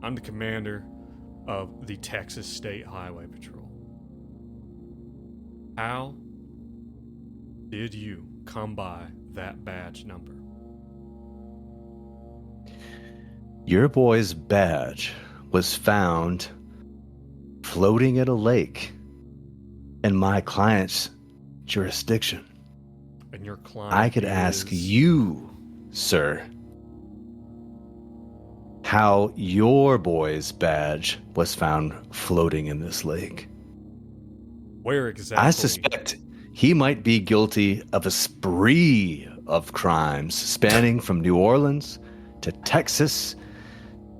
I'm the commander of the Texas State Highway Patrol. How did you come by that badge number? Your boy's badge was found floating in a lake in my client's jurisdiction. And your client I could ask you, sir, how your boy's badge was found floating in this lake. Where exactly? I suspect he might be guilty of a spree of crimes spanning from New Orleans to Texas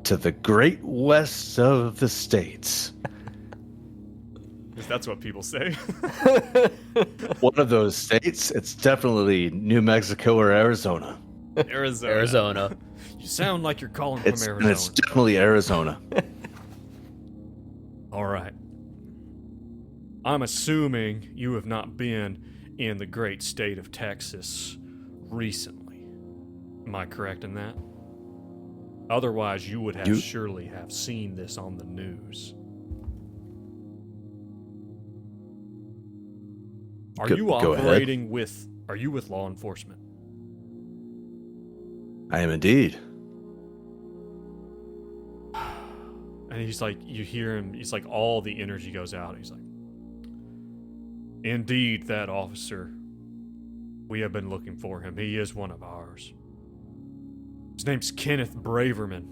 to the great west of the states. Because that's what people say. One of those states, it's definitely New Mexico or Arizona. Arizona. You sound like you're calling from Arizona. It's definitely Arizona. All right. I'm assuming you have not been in the great state of Texas recently. Am I correct in that? Otherwise, you would have surely have seen this on the news. Are you operating with? Are you with law enforcement? I am indeed. And he's like, you hear him. He's like, all the energy goes out. He's like, indeed, that officer. We have been looking for him. He is one of ours. His name's Kenneth Braverman,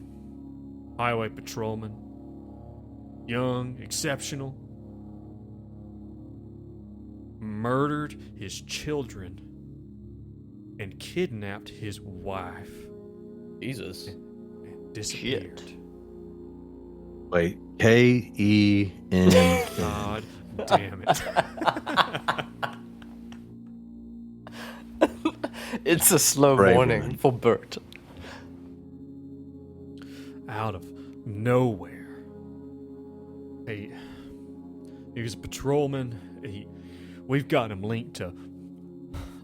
highway patrolman. Young, exceptional. Murdered his children and kidnapped his wife. Jesus. And disappeared. Shit. Wait, K-E-N. God damn it. It's a slow morning for Bert. Out of nowhere. He was a patrolman. We've got him linked to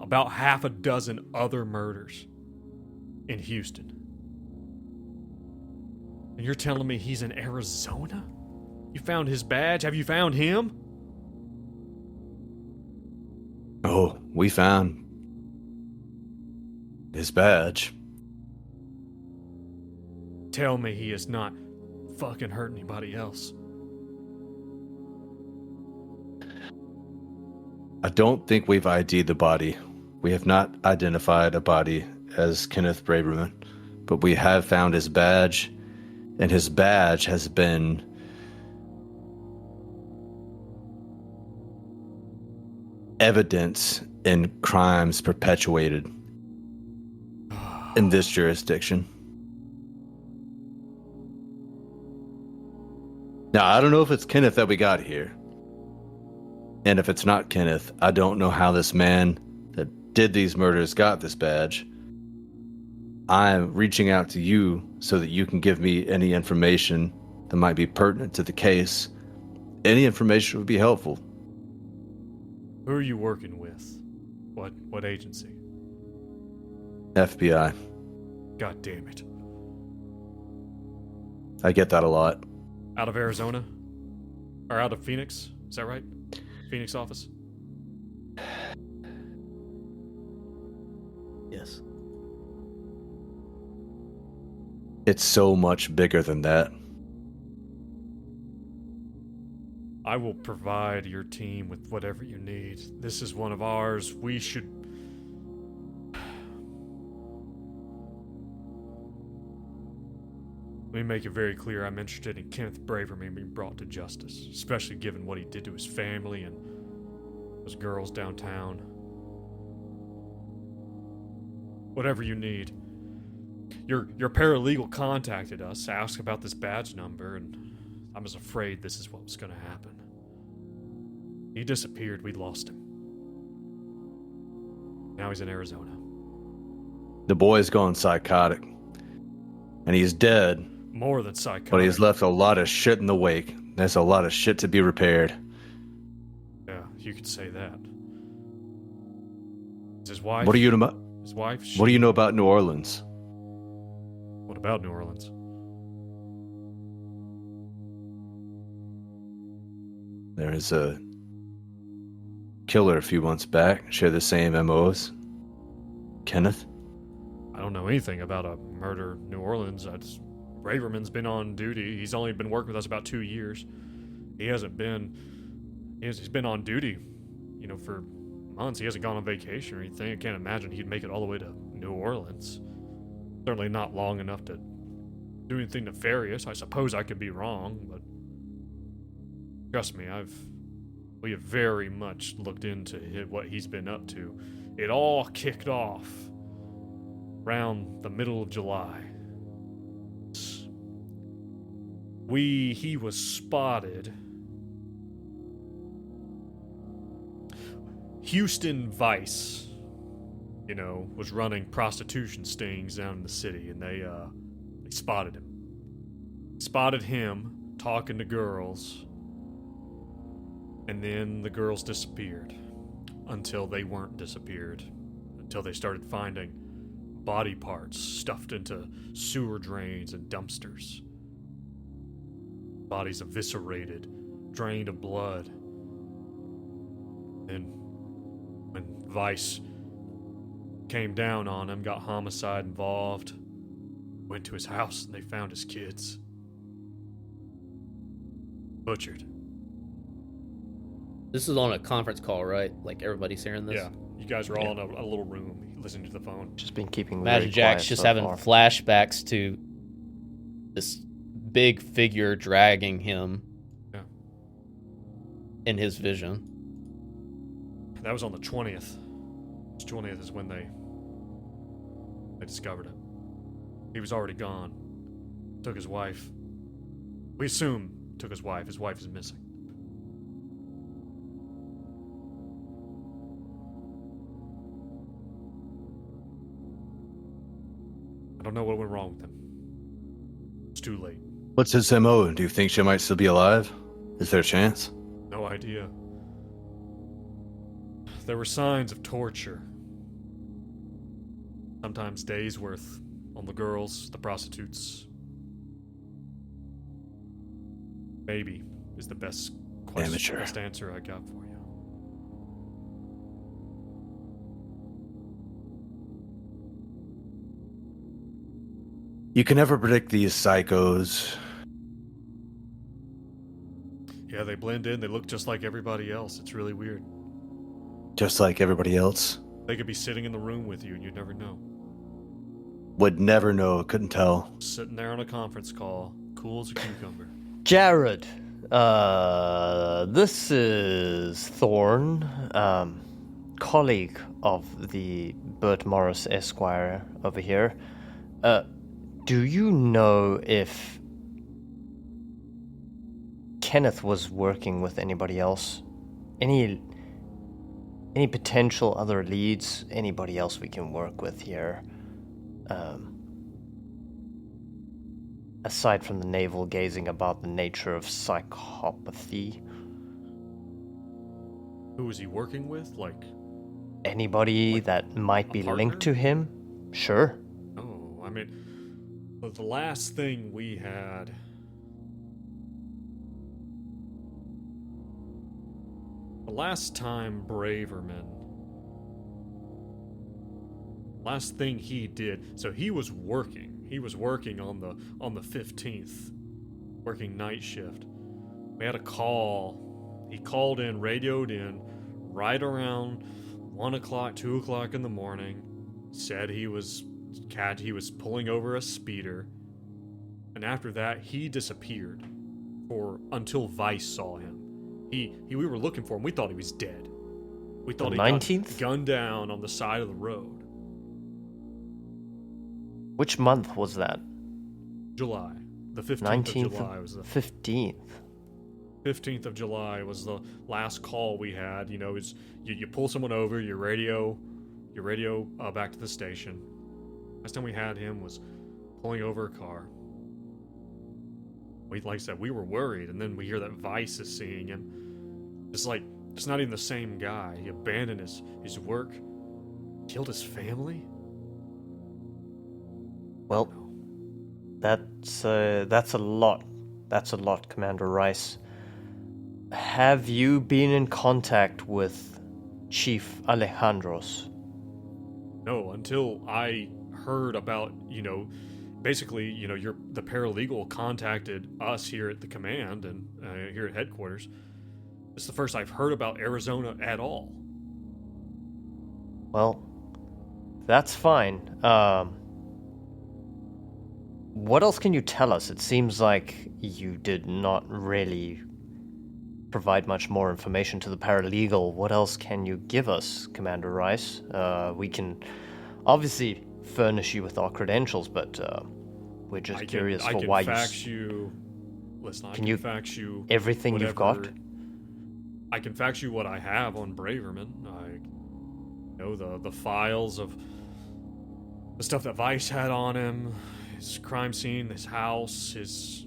about half a dozen other murders in Houston. And you're telling me he's in Arizona? You found his badge? Have you found him? Oh, we found his badge. Tell me he has not fucking hurt anybody else. I don't think we've ID'd the body. We have not identified a body as Kenneth Braverman, but we have found his badge, and his badge has been evidence in crimes perpetuated in this jurisdiction. Now, I don't know if it's Kenneth that we got here. And if it's not Kenneth, I don't know how this man that did these murders got this badge. I'm reaching out to you so that you can give me any information that might be pertinent to the case. Any information would be helpful. Who are you working with? What agency? FBI. God damn it. I get that a lot. Out of Arizona? Or out of Phoenix? Is that right? Phoenix office? Yes. It's so much bigger than that. I will provide your team with whatever you need. This is one of ours. We should... Let me make it very clear I'm interested in Kenneth Braverman being brought to justice, especially given what he did to his family and those girls downtown. Whatever you need. Your paralegal contacted us, asked about this badge number, and I was afraid this is what was going to happen. He disappeared. We lost him. Now he's in Arizona. The boy's gone psychotic. And he's dead. More than psychotic. But he's left a lot of shit in the wake. There's a lot of shit to be repaired. Yeah, you could say that. Is his wife? What do you know about? His wife? What do you know about New Orleans? What about New Orleans? There is a killer a few months back. Share the same MOs. Kenneth. I don't know anything about a murder in New Orleans. Braverman's been on duty. He's only been working with us about 2 years. He hasn't been. He's been on duty, for months. He hasn't gone on vacation or anything. I can't imagine he'd make it all the way to New Orleans. Certainly not long enough to do anything nefarious. I suppose I could be wrong, but trust me, we have very much looked into what he's been up to. It all kicked off around the middle of July. He was spotted. Houston Vice, was running prostitution stings down in the city, and they spotted him. Spotted him talking to girls, and then the girls disappeared until they weren't disappeared, until they started finding body parts stuffed into sewer drains and dumpsters. Bodies eviscerated, drained of blood. And when Vice came down on him, got homicide involved, went to his house and they found his kids. Butchered. This is on a conference call, right? Like everybody's hearing this? Yeah, you guys are all in a little room listening to the phone. Just been keeping Imagine very Jack's quiet just so having far. flashbacks to this big figure dragging him in his vision. That was on the 20th. The 20th is when they discovered him. He was already gone. Took his wife. We assume took his wife. His wife is missing. I don't know what went wrong with him. It's too late. What's his MO? Do you think she might still be alive? Is there a chance? No idea. There were signs of torture. Sometimes days worth on the girls, the prostitutes. Maybe is the best question, Amateur. best answer I got for you. You can never predict these psychos. Yeah, they blend in. They look just like everybody else. It's really weird. Just like everybody else. They could be sitting in the room with you and you'd never know. Would never know, couldn't tell. Sitting there on a conference call, cool as a cucumber. Jared, this is Thorne, colleague of the Bert Morris Esquire over here. Do you know if Kenneth was working with anybody else? Any potential other leads? Anybody else we can work with here? Aside from the navel-gazing about the nature of psychopathy. Who was he working with? Like, Anybody that might be linked partner? to him? Sure. oh, I mean, but the last thing we had. The last time Braverman. Last thing he did. So he was working. He was working on the 15th, working night shift. We had a call. He called in, radioed in, right around 1 o'clock, 2 o'clock in the morning. Said he was pulling over a speeder, and after that he disappeared until Vice saw him. We were looking for him. We thought he was dead. We thought The he got 19th? gunned down on the side of the road. Which month was that? July. The 15th 19th of July was the 15th. 15th of July was the last call we had. You pull someone over, your radio back to the station. Last time we had him was pulling over a car. like I said, we were worried, and then we hear that Vice is seeing him. It's like, it's not even the same guy. He abandoned his work, killed his family. Well, that's a lot. That's a lot, Commander Rice. Have you been in contact with Chief Alejandros? No, until I heard about, basically, the paralegal contacted us here at the command and here at headquarters. It's the first I've heard about Arizona at all. Well, that's fine. What else can you tell us? It seems like you did not really provide much more information to the paralegal. What else can you give us, Commander Rice? We can obviously furnish you with our credentials, but we're just curious for why you... Listen, I can can fax you everything whatever, you've got? I can fax you what I have on Braverman. I know the files of the stuff that Vice had on him, his crime scene, his house, his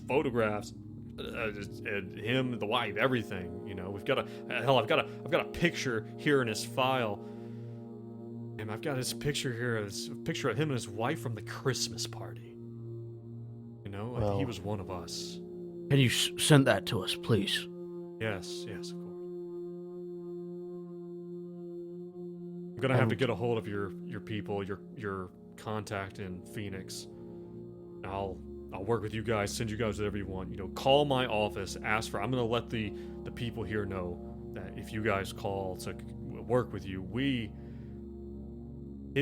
photographs, him, the wife, everything. We've got I've got a picture here in his file, and I've got his picture here. It's a picture of him and his wife from the Christmas party. He was one of us. Can you send that to us, please? Yes, of course. I'm gonna have to get a hold of your people, your contact in Phoenix. I'll work with you guys, send you guys whatever you want. Call my office, ask for. I'm gonna let the people here know that if you guys call to work with you,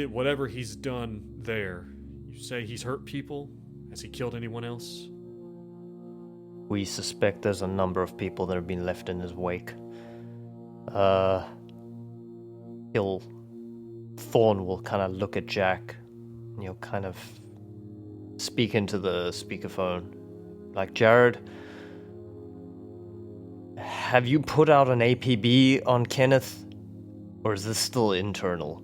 whatever he's done there. You say he's hurt people? Has he killed anyone else? We suspect there's a number of people that have been left in his wake. Thorn will kind of look at Jack, and he'll kind of speak into the speakerphone. Like, Jared, have you put out an APB on Kenneth? Or is this still internal?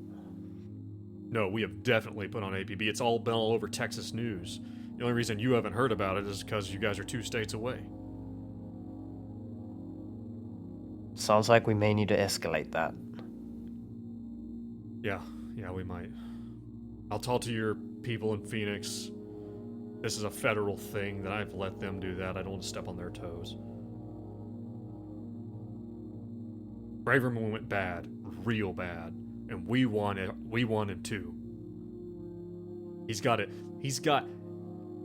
No, we have definitely put on APB. It's all been all over Texas news. The only reason you haven't heard about it is because you guys are 2 states away. Sounds like we may need to escalate that. Yeah, we might. I'll talk to your people in Phoenix. This is a federal thing that I've let them do that. I don't want to step on their toes. Braverman went bad, real bad, and we won in 2.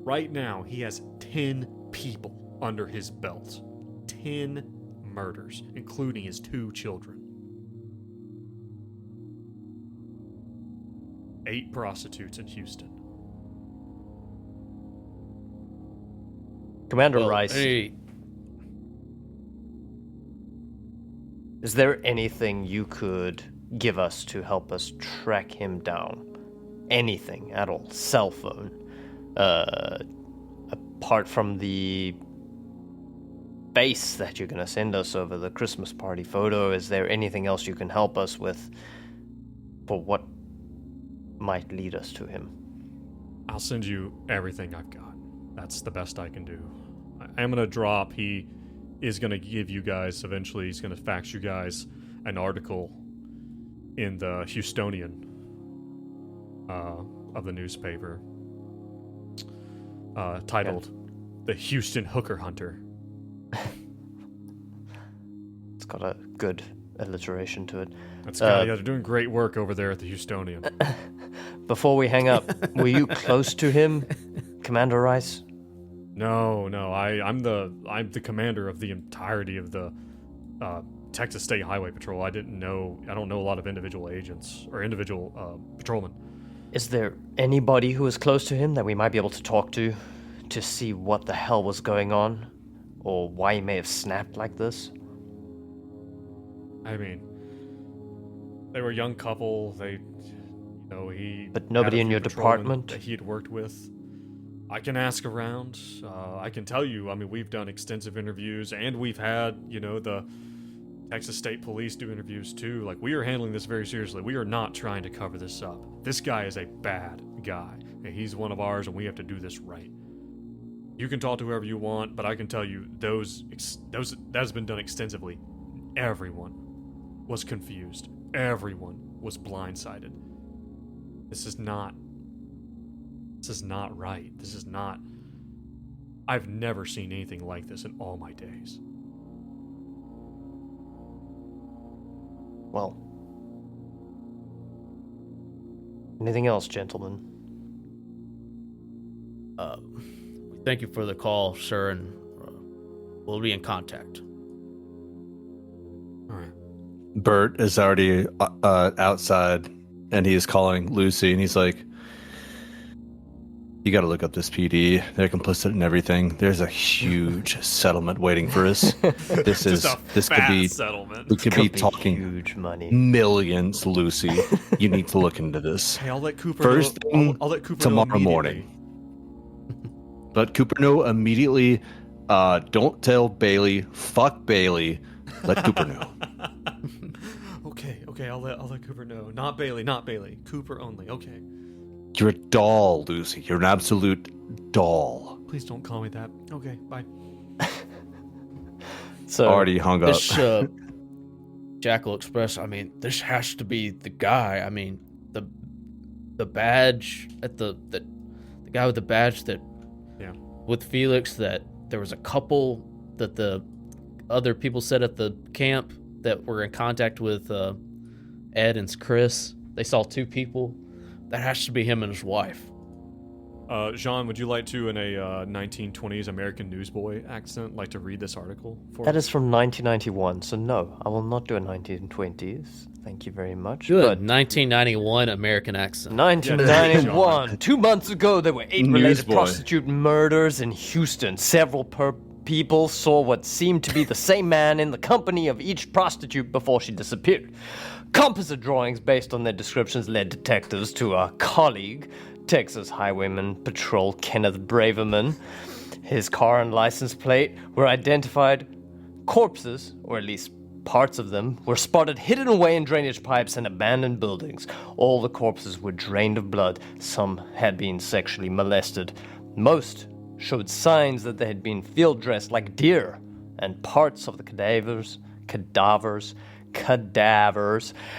Right now, he has 10 people under his belt. 10 murders, including his 2 children. 8 prostitutes in Houston. Commander Rice, Hey, is there anything you could give us to help us track him down? Anything at all? Cell phone? Apart from the base that you're going to send us over the Christmas party photo, is there anything else you can help us with for what might lead us to him? I'll send you everything I've got. That's the best I can do. I'm going to drop. He is going to give you guys, eventually, he's going to fax you guys an article in the Houstonian of the newspaper titled The Houston Hooker Hunter. It's got a good alliteration to it. That's good. They're doing great work over there at the Houstonian. Before we hang up, were you close to him, Commander Rice? No. I'm the commander of the entirety of the Texas State Highway Patrol. I don't know a lot of individual agents or individual patrolmen. Is there anybody who is close to him that we might be able to talk to see what the hell was going on? Or why he may have snapped like this? I mean, they were a young couple. He. But nobody had a in few your patrolmen department? that he had worked with. I can ask around. I can tell you. I mean, we've done extensive interviews, and we've had the Texas State Police do interviews too. Like, we are handling this very seriously. We are not trying to cover this up. This guy is a bad guy, and he's one of ours, and we have to do this right. You can talk to whoever you want, but I can tell you those that has been done extensively. Everyone was confused. Everyone was blindsided. This is not right. This is not. I've never seen anything like this in all my days. Well, anything else, gentlemen? Thank you for the call, sir, and we'll be in contact. All right. Bert is already outside, and he is calling Lucy, and he's like, "You got to look up this PD. They're complicit in everything. There's a huge settlement waiting for us. This could be settlement. we could be talking huge money. millions, Lucy. You need to look into this. Hey, I'll let Cooper First know. thing I'll let Cooper tomorrow know immediately. morning. Let Cooper know immediately. Don't tell Bailey. Fuck Bailey. Let Cooper know." Okay, I'll let Cooper know. Not Bailey. Cooper only. Okay. You're a doll, Lucy. You're an absolute doll. Please don't call me that. Okay, bye. So Already hung up. This Jackal Express, I mean, this has to be the guy. I mean, the badge at the guy with the badge that with Felix, that there was a couple that the other people said at the camp that were in contact with Ed and Chris. They saw two people. That has to be him and his wife. Jean, would you like to, in a 1920s American newsboy accent, like to read this article for that us? is from 1991, so no, I will not do a 1920s. Thank you very much. Good. But 1991 American accent. 1991. 2 months ago, there were 8 related Newsboy. prostitute murders in Houston. Several people saw what seemed to be the same man in the company of each prostitute before she disappeared. Composite drawings based on their descriptions led detectives to a colleague, Texas Highwayman Patrol Kenneth Braverman. His car and license plate were identified. Corpses, or at least parts of them, were spotted hidden away in drainage pipes and abandoned buildings. All the corpses were drained of blood. Some had been sexually molested. Most showed signs that they had been field dressed like deer, and parts of the cadavers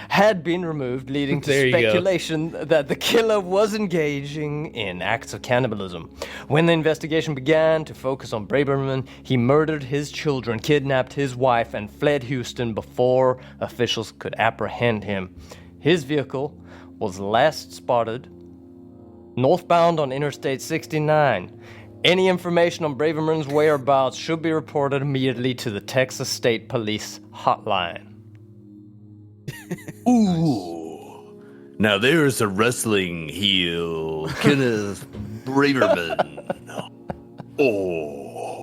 had been removed, leading to There you go. speculation that the killer was engaging in acts of cannibalism. When the investigation began to focus on Braverman, he murdered his children, kidnapped his wife, and fled Houston before officials could apprehend him. His vehicle was last spotted northbound on Interstate 69. Any information on Braverman's whereabouts should be reported immediately to the Texas State Police hotline. Ooh. Now there's a wrestling heel, Kenneth Braverman. Oh.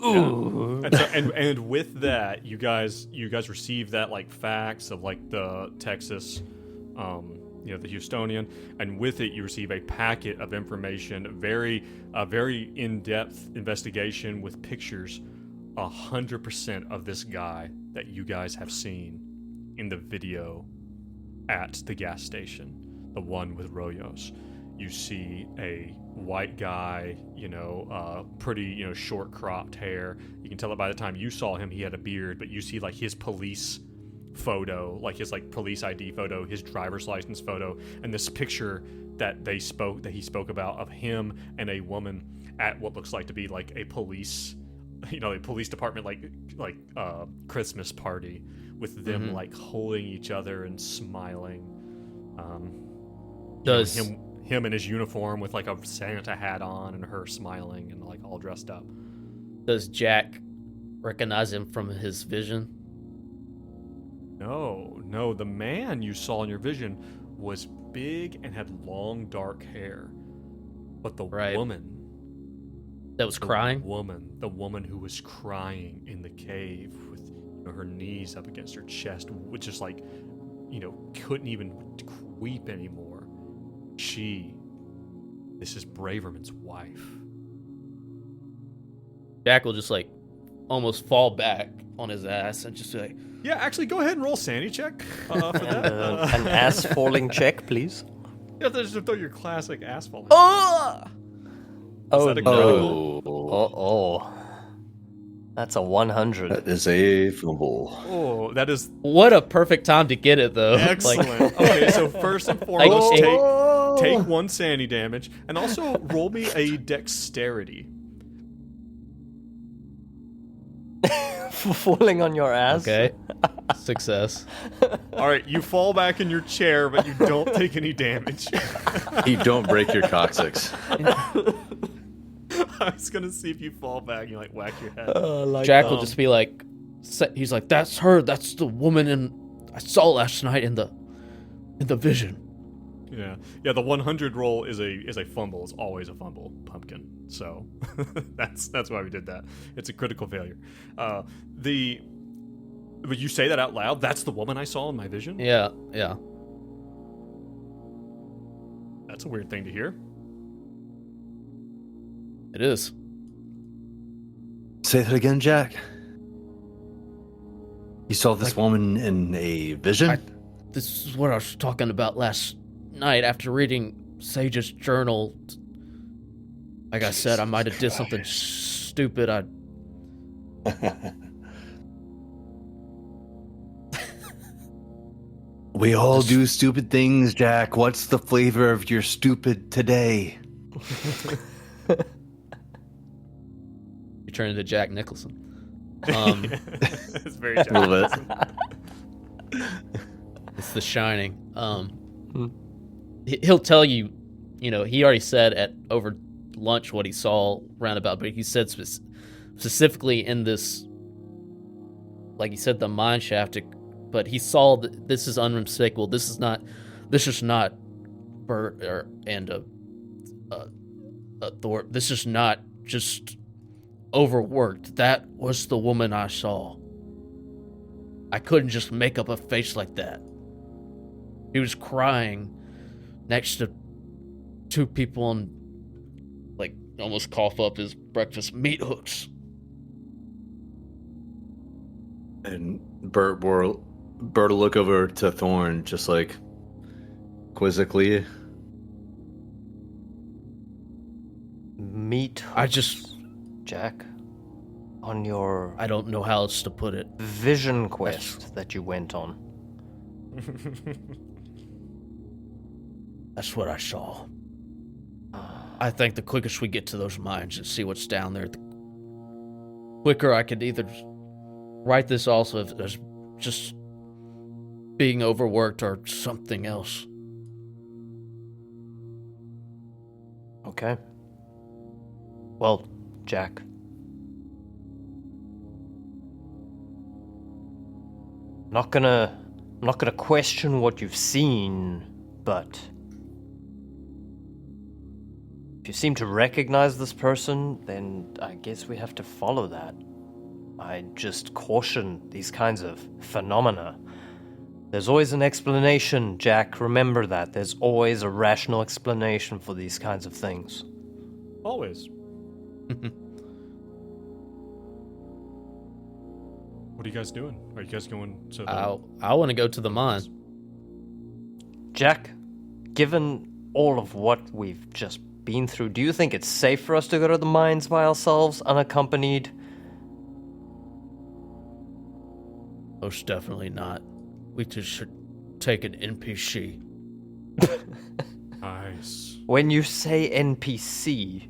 Ooh. And, so, and with that, you guys receive that like fax of like the Texas, the Houstonian, and with it you receive a packet of information, a very in-depth investigation with pictures, 100% of this guy that you guys have seen in the video at the gas station, the one with Royos. You see a white guy, pretty, short cropped hair. You can tell it by the time you saw him, he had a beard, but you see like his police photo, like his like police ID photo, his driver's license photo, and this picture that he spoke about of him and a woman at what looks like to be like a police, a police department like Christmas party with them like holding each other and smiling. Does him in his uniform with like a Santa hat on and her smiling and like all dressed up. Does Jack recognize him from his vision? No, the man you saw in your vision was big and had long dark hair. But the woman that was crying? The woman who was crying in the cave with her knees up against her chest, which is like, couldn't even weep anymore. This is Braverman's wife. Jack will just like almost fall back on his ass and just be like, yeah, actually, go ahead and roll sanity check for that. An ass falling check, please. You have to just throw your classic ass falling. Oh, that a no. Oh, That's a 100. that is a fumble. Oh, that is What a perfect time to get it, though. excellent. Okay, so first and Like, foremost, it- take 1 sanity damage, and also roll me a dexterity. For falling on your ass? Okay. Success. All right, you fall back in your chair, but you don't take any damage. You don't break your coccyx. I was gonna see if you fall back and you like whack your head. Jack will just be like, he's like, that's her. That's the woman I saw last night in the vision. Yeah. The 100 roll is a fumble. It's always a fumble, Pumpkin. So that's why we did that. It's a critical failure. Would you say that out loud? That's the woman I saw in my vision. Yeah. That's a weird thing to hear. It is. Say that again, Jack. You saw this woman in a vision? This is what I was talking about last night after reading Sage's journal. Like I said, I might have did something stupid. We all do stupid things, Jack. What's the flavor of your stupid today? You turn into Jack Nicholson. It's very A little bit. It's The Shining. He'll tell you, he already said at over lunch what he saw roundabout, but he said specifically in this, like he said, the mine shaft. But he saw that this is unmistakable. This is not Bert and Thorpe. This is not just overworked. That was the woman I saw. I couldn't just make up a face like that. He was crying next to 2 people and like almost cough up his breakfast meat hooks. And Bert will look over to Thorn just like quizzically. Meat I hooks, just- Jack, on your I don't know how else to put it. vision quest that you went on. That's what I saw. I think the quickest we get to those mines and see what's down there, the quicker I could either write this also as just being overworked or something else. Okay. Well, Jack. I'm not gonna question what you've seen, but if you seem to recognize this person, then I guess we have to follow that. I just caution these kinds of phenomena. There's always an explanation, Jack. Remember that. There's always a rational explanation for these kinds of things. Always. What are you guys doing? Are you guys going to the... I want to go to the mine. Jack, given all of what we've just been through, do you think it's safe for us to go to the mines by ourselves, unaccompanied? Most definitely not. We just should take an NPC. Nice. When you say NPC,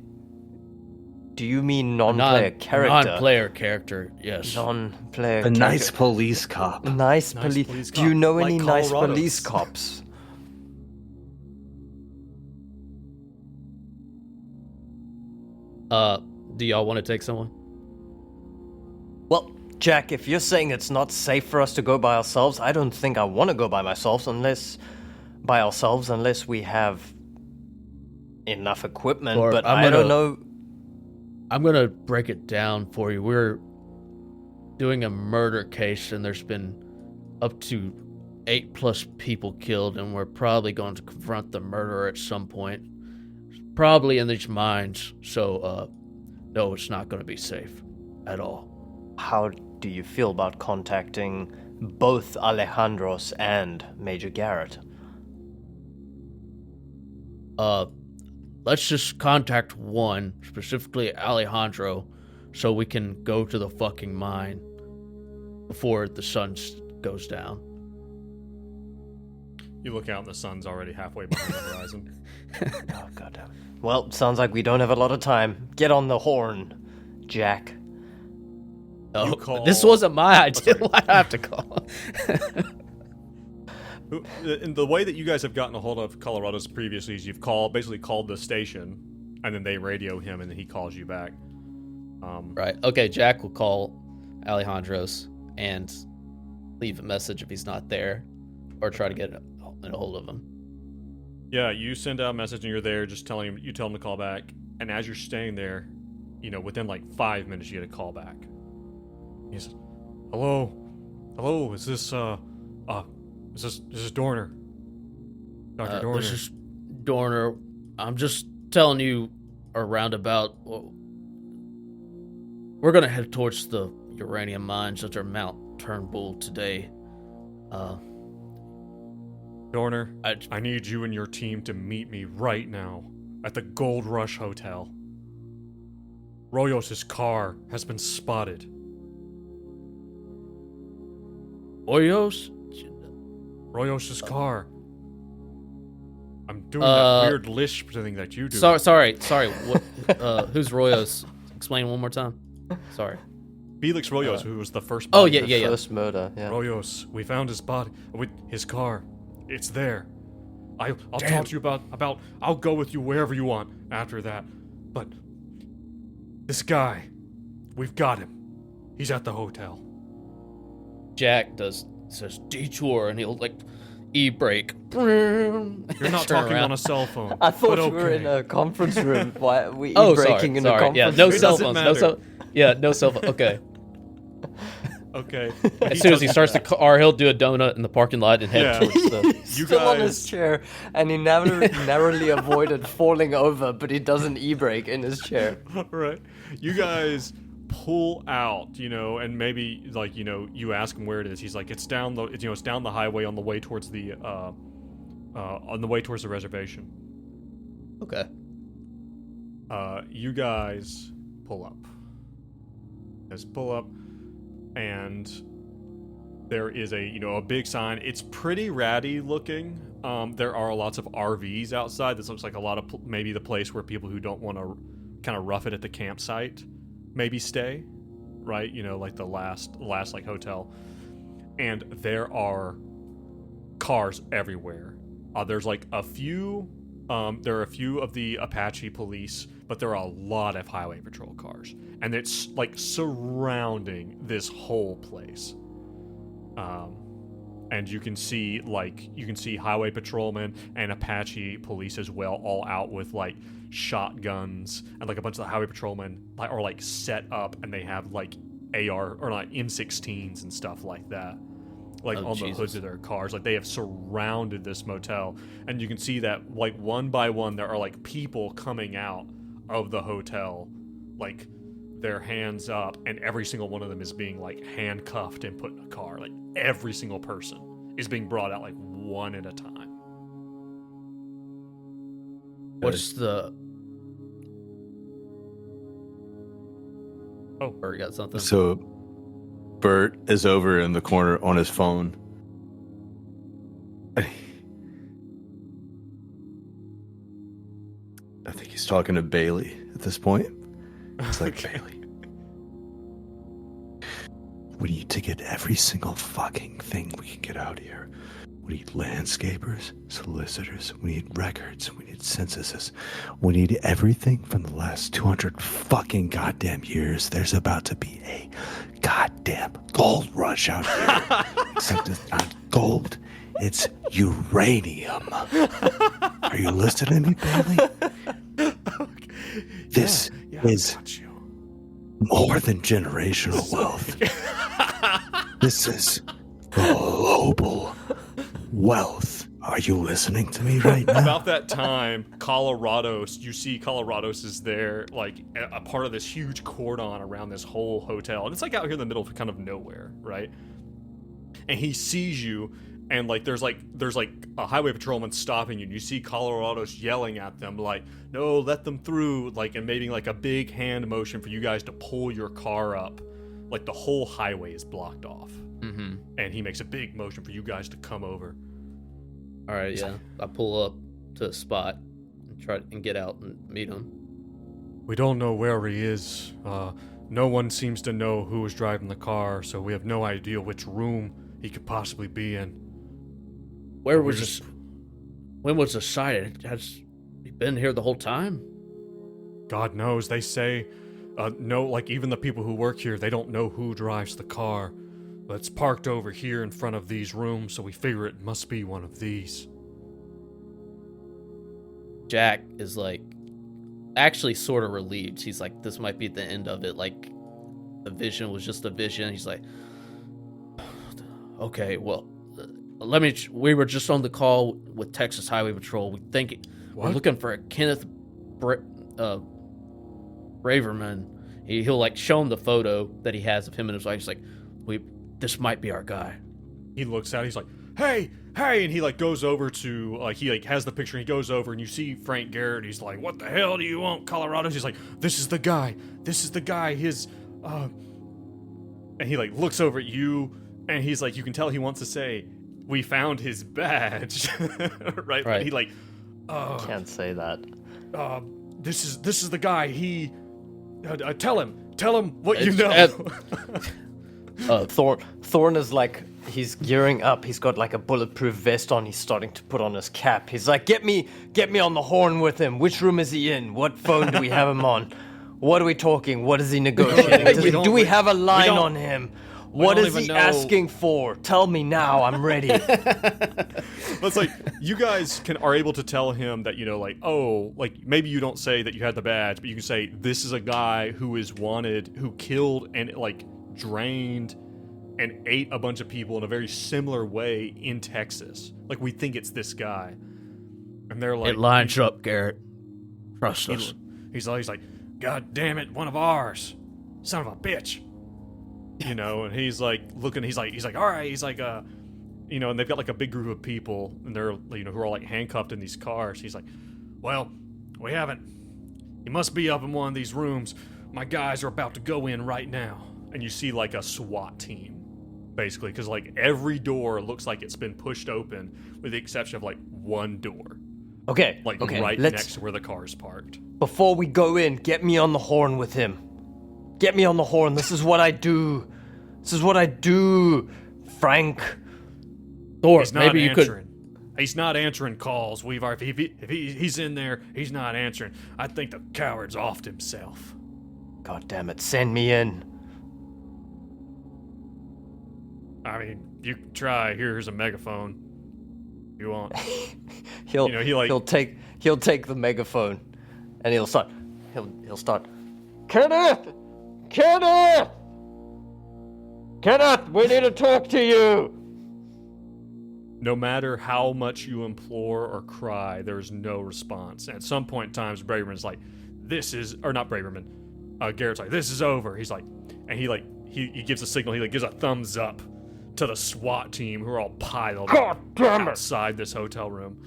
do you mean non-player character? Non-player character, yes. Non-player A character. nice police cop. Nice Nice police. police Do you cop, know like any nice Colorado's. police cops? Do y'all want to take someone? Well, Jack, if you're saying it's not safe for us to go by ourselves, I don't think I want to go by myself unless we have enough equipment. Or but I'm I don't gonna- know. I'm gonna break it down for you. We're doing a murder case, and there's been up to 8+ people killed, and we're probably going to confront the murderer at some point. Probably in these mines. So, no, it's not going to be safe at all. How do you feel about contacting both Alejandros and Major Garrett? let's just contact one, specifically Alejandro, so we can go to the fucking mine before the sun goes down. You look out and the sun's already halfway behind the horizon. Oh, goddamn. Well, sounds like we don't have a lot of time. Get on the horn, Jack. Oh, call- this wasn't my idea. sorry. Why do I have to call? And the way that you guys have gotten a hold of Colorado's previously is you've basically called the station, and then they radio him, and then he calls you back. Right. Okay, Jack will call Alejandro's and leave a message if he's not there, or try to get in a hold of him. Yeah, you send out a message and you're there, just tell him to call back. And as you're staying there, within like 5 minutes, you get a call back. He says, "Hello, is this Dorner? Dr. Dorner?" This is Dorner. I'm just telling you a roundabout. We're gonna head towards the uranium mines at Mount Turnbull today. Dorner, I need you and your team to meet me right now at the Gold Rush Hotel. Royos' car has been spotted. Oyos? Royos' car. I'm doing that weird lisp thing that you do. Sorry. What, who's Royos? Explain one more time. Sorry. Felix Royos, who was the first Oh, body. yeah. First murder, yeah. Royos, we found his body with his car. It's there. I'll talk to you about. I'll go with you wherever you want after that. But this guy, we've got him. He's at the hotel. Jack says detour, and he'll like e-brake. You're not talking on a cell phone. I thought but we were in okay. a conference room. Why are we Oh, breaking in a sorry. conference Yeah, room? no It cell doesn't phones. matter. No cell phone. Okay. Okay. As soon as he starts the car, he'll do a donut in the parking lot and head Yeah. towards the. You Still on guys- his chair, and he narrowly avoided falling over, but he doesn't e-brake in his chair. Right. You guys pull out, and maybe like, you ask him where it is. He's like, it's down the highway on the way towards the reservation. Okay. You guys pull up. And there is a big sign. It's pretty ratty looking. There are lots of RVs outside. This looks like a lot of maybe the place where people who don't want to kind of rough it at the campsite maybe stay, right? Like the last like hotel. And there are cars everywhere. There's like a few. There are a few of the Apache police, but there are a lot of highway patrol cars, and it's like surrounding this whole place. And you can see highway patrolmen and Apache police as well, all out with like shotguns, and like a bunch of the highway patrolmen are like set up, and they have like AR or like M16s and stuff like that, like on the hoods of their cars. Like they have surrounded this motel, and you can see that like one by one there are like people coming out of the hotel, like their hands up, and every single one of them is being like handcuffed and put in a car. Like every single person is being brought out like one at a time. What's the? Oh, Bert got something. So Bert is over in the corner on his phone. I think he's talking to Bailey at this point. It's like, Bailey, we need to get every single fucking thing we can get out of here. We need landscapers, solicitors, we need records, we need censuses. We need everything from the last 200 fucking goddamn years. There's about to be a goddamn gold rush out here. Except it's not gold, it's uranium. Are you listening to me, Bailey? This is more than generational wealth. This is global wealth. Are you listening to me right now? About that time, you see Colorados is there, like a part of this huge cordon around this whole hotel. And it's like out here in the middle of kind of nowhere, right? And he sees you, and like there's like a highway patrolman stopping you, and you see Colorado's yelling at them like, no, let them through, like, and making like a big hand motion for you guys to pull your car up. Like the whole highway is blocked off. Mm-hmm. And he makes a big motion for you guys to come over. All right, yeah. I pull up to a spot and try and get out and meet him. We don't know where he is. No one seems to know who was driving the car, so we have no idea which room he could possibly be in. Where was this? When was this sighted? Has he been here the whole time? God knows. They say, no, like even the people who work here, they don't know who drives the car. But it's parked over here in front of these rooms, so we figure it must be one of these. Jack is like, actually sort of relieved. He's like, this might be the end of it. Like, the vision was just a vision. He's like, okay, well, we were just on the call with Texas Highway Patrol. We think we're looking for a Kenneth Braverman. He'll like show him the photo that he has of him and his wife. He's like, this might be our guy. He looks at it, he's like, hey, and he like goes over to, like, he like has the picture, and he goes over, and you see Frank Garrett. He's like, what the hell do you want, Colorado? He's like, this is the guy, his, and he like looks over at you, and he's like, you can tell he wants to say, we found his badge, right? But he like, Can't say that. this is the guy, he, tell him what you know. Thorn is like, he's gearing up. He's got like a bulletproof vest on. He's starting to put on his cap. He's like, get me on the horn with him. Which room is he in? What phone do we have him on? What are we talking? What is he negotiating? Do we have a line on him? What is he asking for? Tell me now. I'm ready. But it's like, you guys are able to tell him that, you know, like, oh, like, maybe you don't say that you had the badge, but you can say, this is a guy who is wanted, who killed and, like, drained and ate a bunch of people in a very similar way in Texas. Like, we think it's this guy. And they're like... It lines up, Garrett. Trust us. He's like, God damn it, one of ours. Son of a bitch. You know, and he's like, looking, he's like, all right, he's like, you know, and they've got like a big group of people, and they're, you know, who are like handcuffed in these cars. He's like, well, we haven't. He must be up in one of these rooms. My guys are about to go in right now. And you see like a SWAT team, basically, because like every door looks like it's been pushed open, with the exception of like one door. Okay. Right next to where the car is parked. Before we go in, get me on the horn with him. Get me on the horn. This is what I do. Frank. Thor, He's not maybe you answering. could. He's not answering calls. If he's in there, he's not answering. I think the coward's offed himself. God damn it! Send me in. I mean, you can try. Here's a megaphone. You want? He'll take the megaphone, and he'll start. Kenneth, we need to talk to you. No matter how much you implore or cry, there's no response. And at some point in time, Braverman's like, "This is," or not Braverman. Garrett's like, "This is over." He's like, and he gives a signal. He like gives a thumbs up to the SWAT team who are all piled outside this hotel room.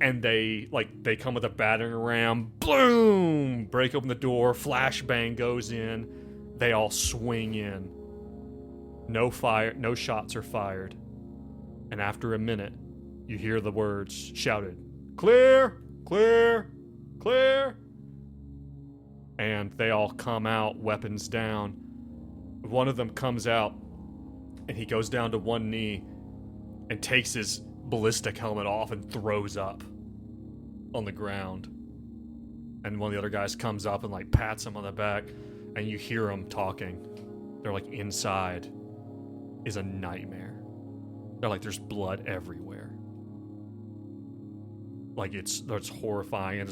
And they come with a battering ram, boom, break open the door, flashbang goes in, they all swing in. No shots are fired. And after a minute, you hear the words shouted, "Clear, clear, clear." And they all come out, weapons down. One of them comes out, and he goes down to one knee and takes his ballistic helmet off and throws up on the ground. And one of the other guys comes up and like pats him on the back, and you hear them talking. They're like, inside is a nightmare. They're like, there's blood everywhere. Like it's horrifying. And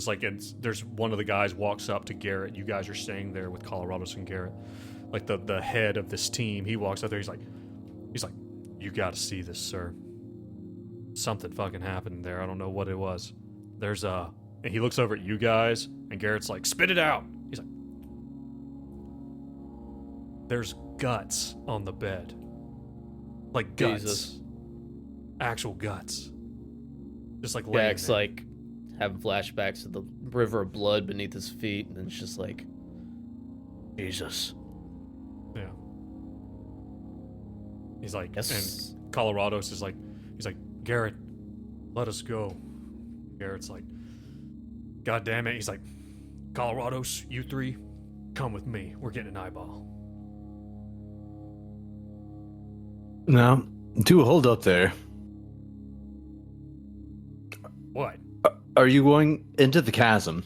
there's one of the guys walks up to Garrett. You guys are staying there with Colorado's and Garrett. Like the head of this team, he walks up there, he's like, you gotta see this, sir. Something fucking happened there. I don't know what it was. And he looks over at you guys, and Garrett's like, spit it out. He's like, there's guts on the bed. Like guts. Jesus. actual guts. Just like laying Jack's there. like having flashbacks to the river of blood beneath his feet, and it's just like, Jesus. Yeah. He's like, Yes. and Colorado's is like, he's like, Garrett, let us go. Garrett's like, God damn it. He's like, Colorado's, you three, come with me. We're getting an eyeball. Now, do hold up there. What? Are you going into the chasm?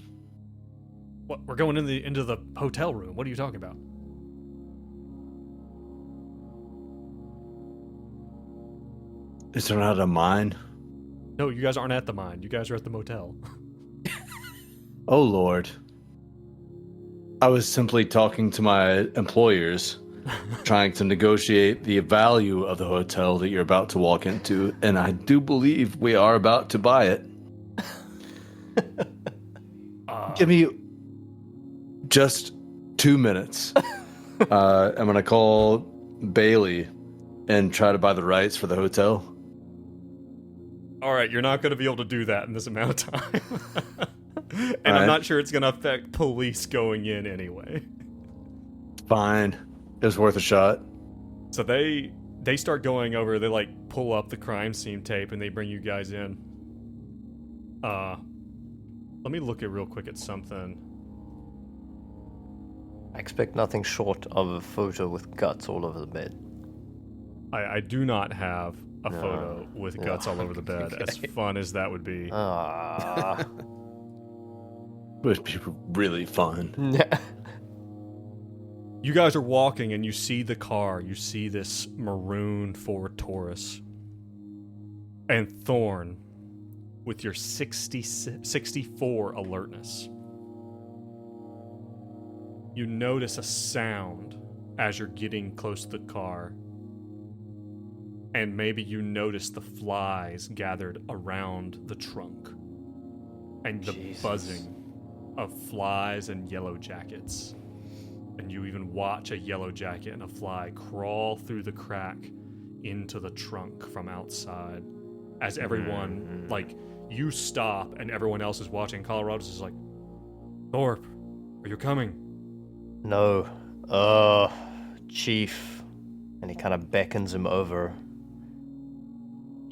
What? We're going into the hotel room. What are you talking about? Is there not a mine? No, you guys aren't at the mine. You guys are at the motel. Oh, Lord. I was simply talking to my employers, trying to negotiate the value of the hotel that you're about to walk into, and I do believe we are about to buy it. Give me just 2 minutes. I'm going to call Bailey and try to buy the rights for the hotel. All right, you're not going to be able to do that in this amount of time. And I'm Alright. not sure it's going to affect police going in anyway. Fine. It was worth a shot. So they start going over, they like pull up the crime scene tape and they bring you guys in. Let me look at real quick at something. I expect nothing short of a photo with guts all over the bed. I do not have a photo with guts all over the bed, as fun as that would be. Ah. It would be really fun. You guys are walking and you see the car. You see this maroon Ford Taurus. And Thorn, with your 64 alertness, you notice a sound as you're getting close to the car. And maybe you notice the flies gathered around the trunk. And the buzzing of flies and yellow jackets. And you even watch a yellow jacket and a fly crawl through the crack into the trunk from outside. As everyone, like, you stop and everyone else is watching. Colorado's is like, Thorpe, are you coming? No. Chief. And he kind of beckons him over.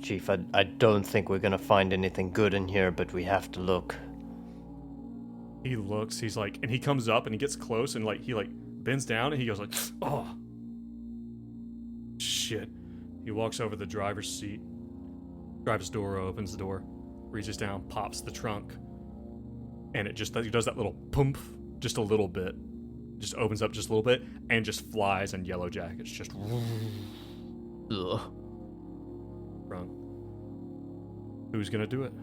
Chief, I don't think we're gonna find anything good in here, but we have to look. He looks, he's like, and he comes up and he gets close and like, he like bends down and he goes like, oh, shit. He walks over the driver's seat, driver's door, opens the door, reaches down, pops the trunk, and it just he does that little poof, just a little bit, just opens up just a little bit, and just flies and yellow jackets just Ugh. run. Who's gonna do it?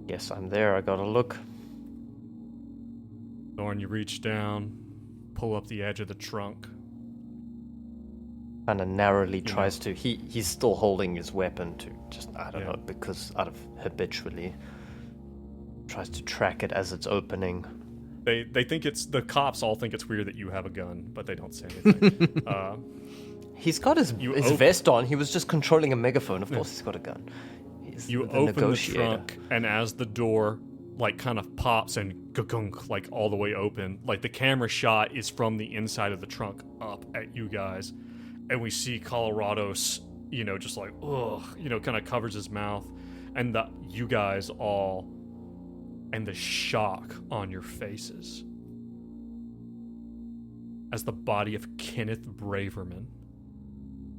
Yes, I'm there. I gotta look. Thorn, you reach down, pull up the edge of the trunk. Kind of narrowly tries to. He's still holding his weapon to just, I don't Yeah. know, because out of habitually tries to track it as it's opening. They think it's, the cops all think it's weird that you have a gun, but they don't say anything. He's got his vest on. He was just controlling a megaphone. Of course, he's got a gun. He's You the open negotiator. the trunk, and as the door like kind of pops and gunk like all the way open, like the camera shot is from the inside of the trunk up at you guys, and we see Colorado's, you know, just like ugh, you know, kind of covers his mouth, and you guys all, and the shock on your faces as the body of Kenneth Braverman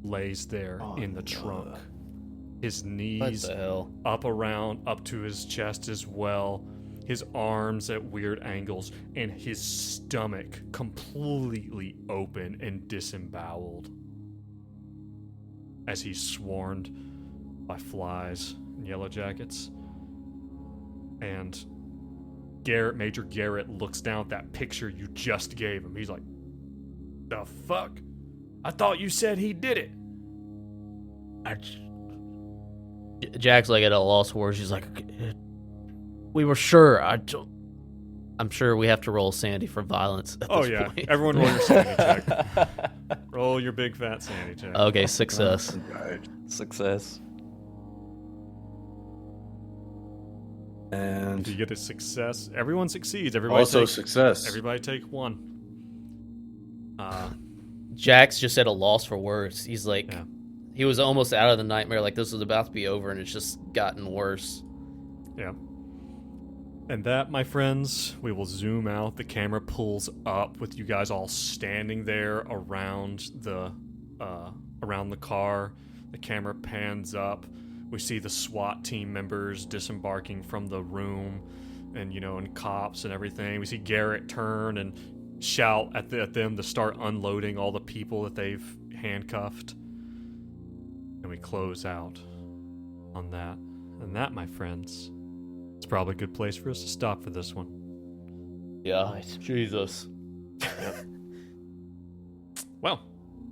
lays there in the trunk. His What knees the hell? up to his chest as well, his arms at weird angles, and his stomach completely open and disemboweled as he's swarmed by flies and yellow jackets. And Major Garrett looks down at that picture you just gave him. He's like, the fuck? I thought you said he did it. Jack's like at a loss for words. She's like, we were sure. I'm sure we have to roll Sandy for violence at Oh this yeah, point. everyone roll your sanity check. Roll your big fat sanity check. Okay, success. Success. And If you get a success, everyone succeeds. Everybody also take, success. Everybody take one. Jack's just at a loss for words. He's like, Yeah. he was almost out of the nightmare, like this was about to be over, and it's just gotten worse. Yeah. And that, my friends, we will zoom out. The camera pulls up with you guys all standing there around the car. The camera pans up. We see the SWAT team members disembarking from the room, and cops and everything. We see Garrett turn and shout at them to start unloading all the people that they've handcuffed. And we close out on that. And that, my friends, it's probably a good place for us to stop for this one. Yeah. Nice. Jesus. Well,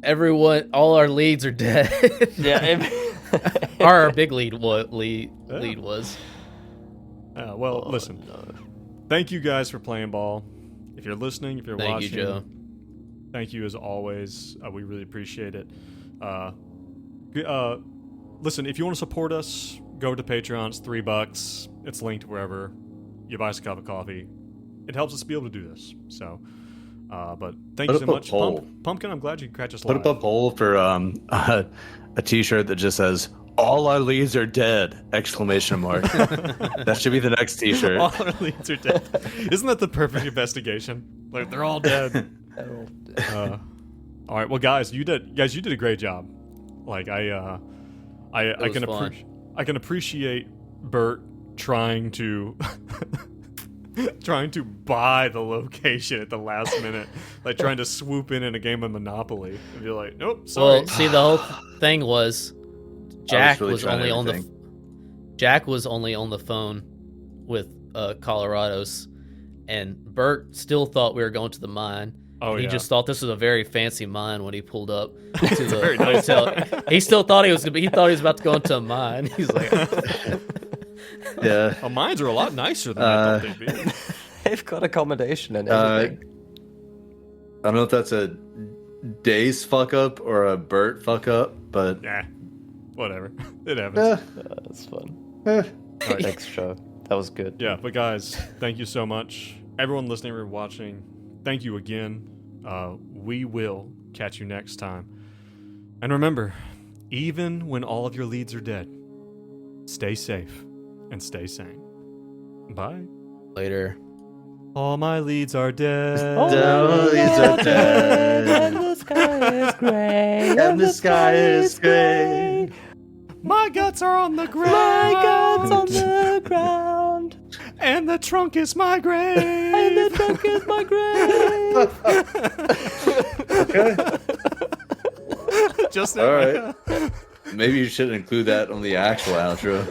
Everyone, all our leads are dead. Yeah. Our big lead was. listen. Thank you guys for playing ball. If you're listening, if you're Thank watching, you, Joe. thank you as always. We really appreciate it. Listen, if you want to support us, go to Patreon. It's $3. It's linked wherever. You buy us a cup of coffee. It helps us be able to do this. So, but thank you so much, Pumpkin. I'm glad you catch us live. Put up a poll for a T-shirt that just says "All our leads are dead!" exclamation mark. That should be the next T-shirt. All our leads are dead. Isn't that the perfect investigation? Like they're all dead. All right, well, guys, you did a great job. Like I can appreciate Bert trying to buy the location at the last minute, like trying to swoop in a game of Monopoly and be like, nope, sorry. Well, see, the whole thing was Jack really was trying only everything. Jack was only on the phone with Colorado's, and Bert still thought we were going to the mine. Oh, He yeah. just thought this was a very fancy mine when he pulled up to the very nice. hotel. He still thought he was about to go into a mine. He's like, Yeah. Oh, mines are a lot nicer than I thought they'd be. They've got accommodation and everything. I don't know if that's a Days fuck up or a Bert fuck up, but Nah, whatever. It happens. That's fun. eh. Thanks, Joe. That was good. Yeah, but guys, thank you so much. Everyone listening or watching, thank you again. We will catch you next time. And remember, even when all of your leads are dead, stay safe and stay sane. Bye. later. All my leads are dead. All my leads are dead. And the sky is gray. And the sky is gray. My guts are on the ground. My guts on the ground. And the trunk is my grave. And the trunk is my grave. Okay. Just All right. Maybe you should include that on the actual outro.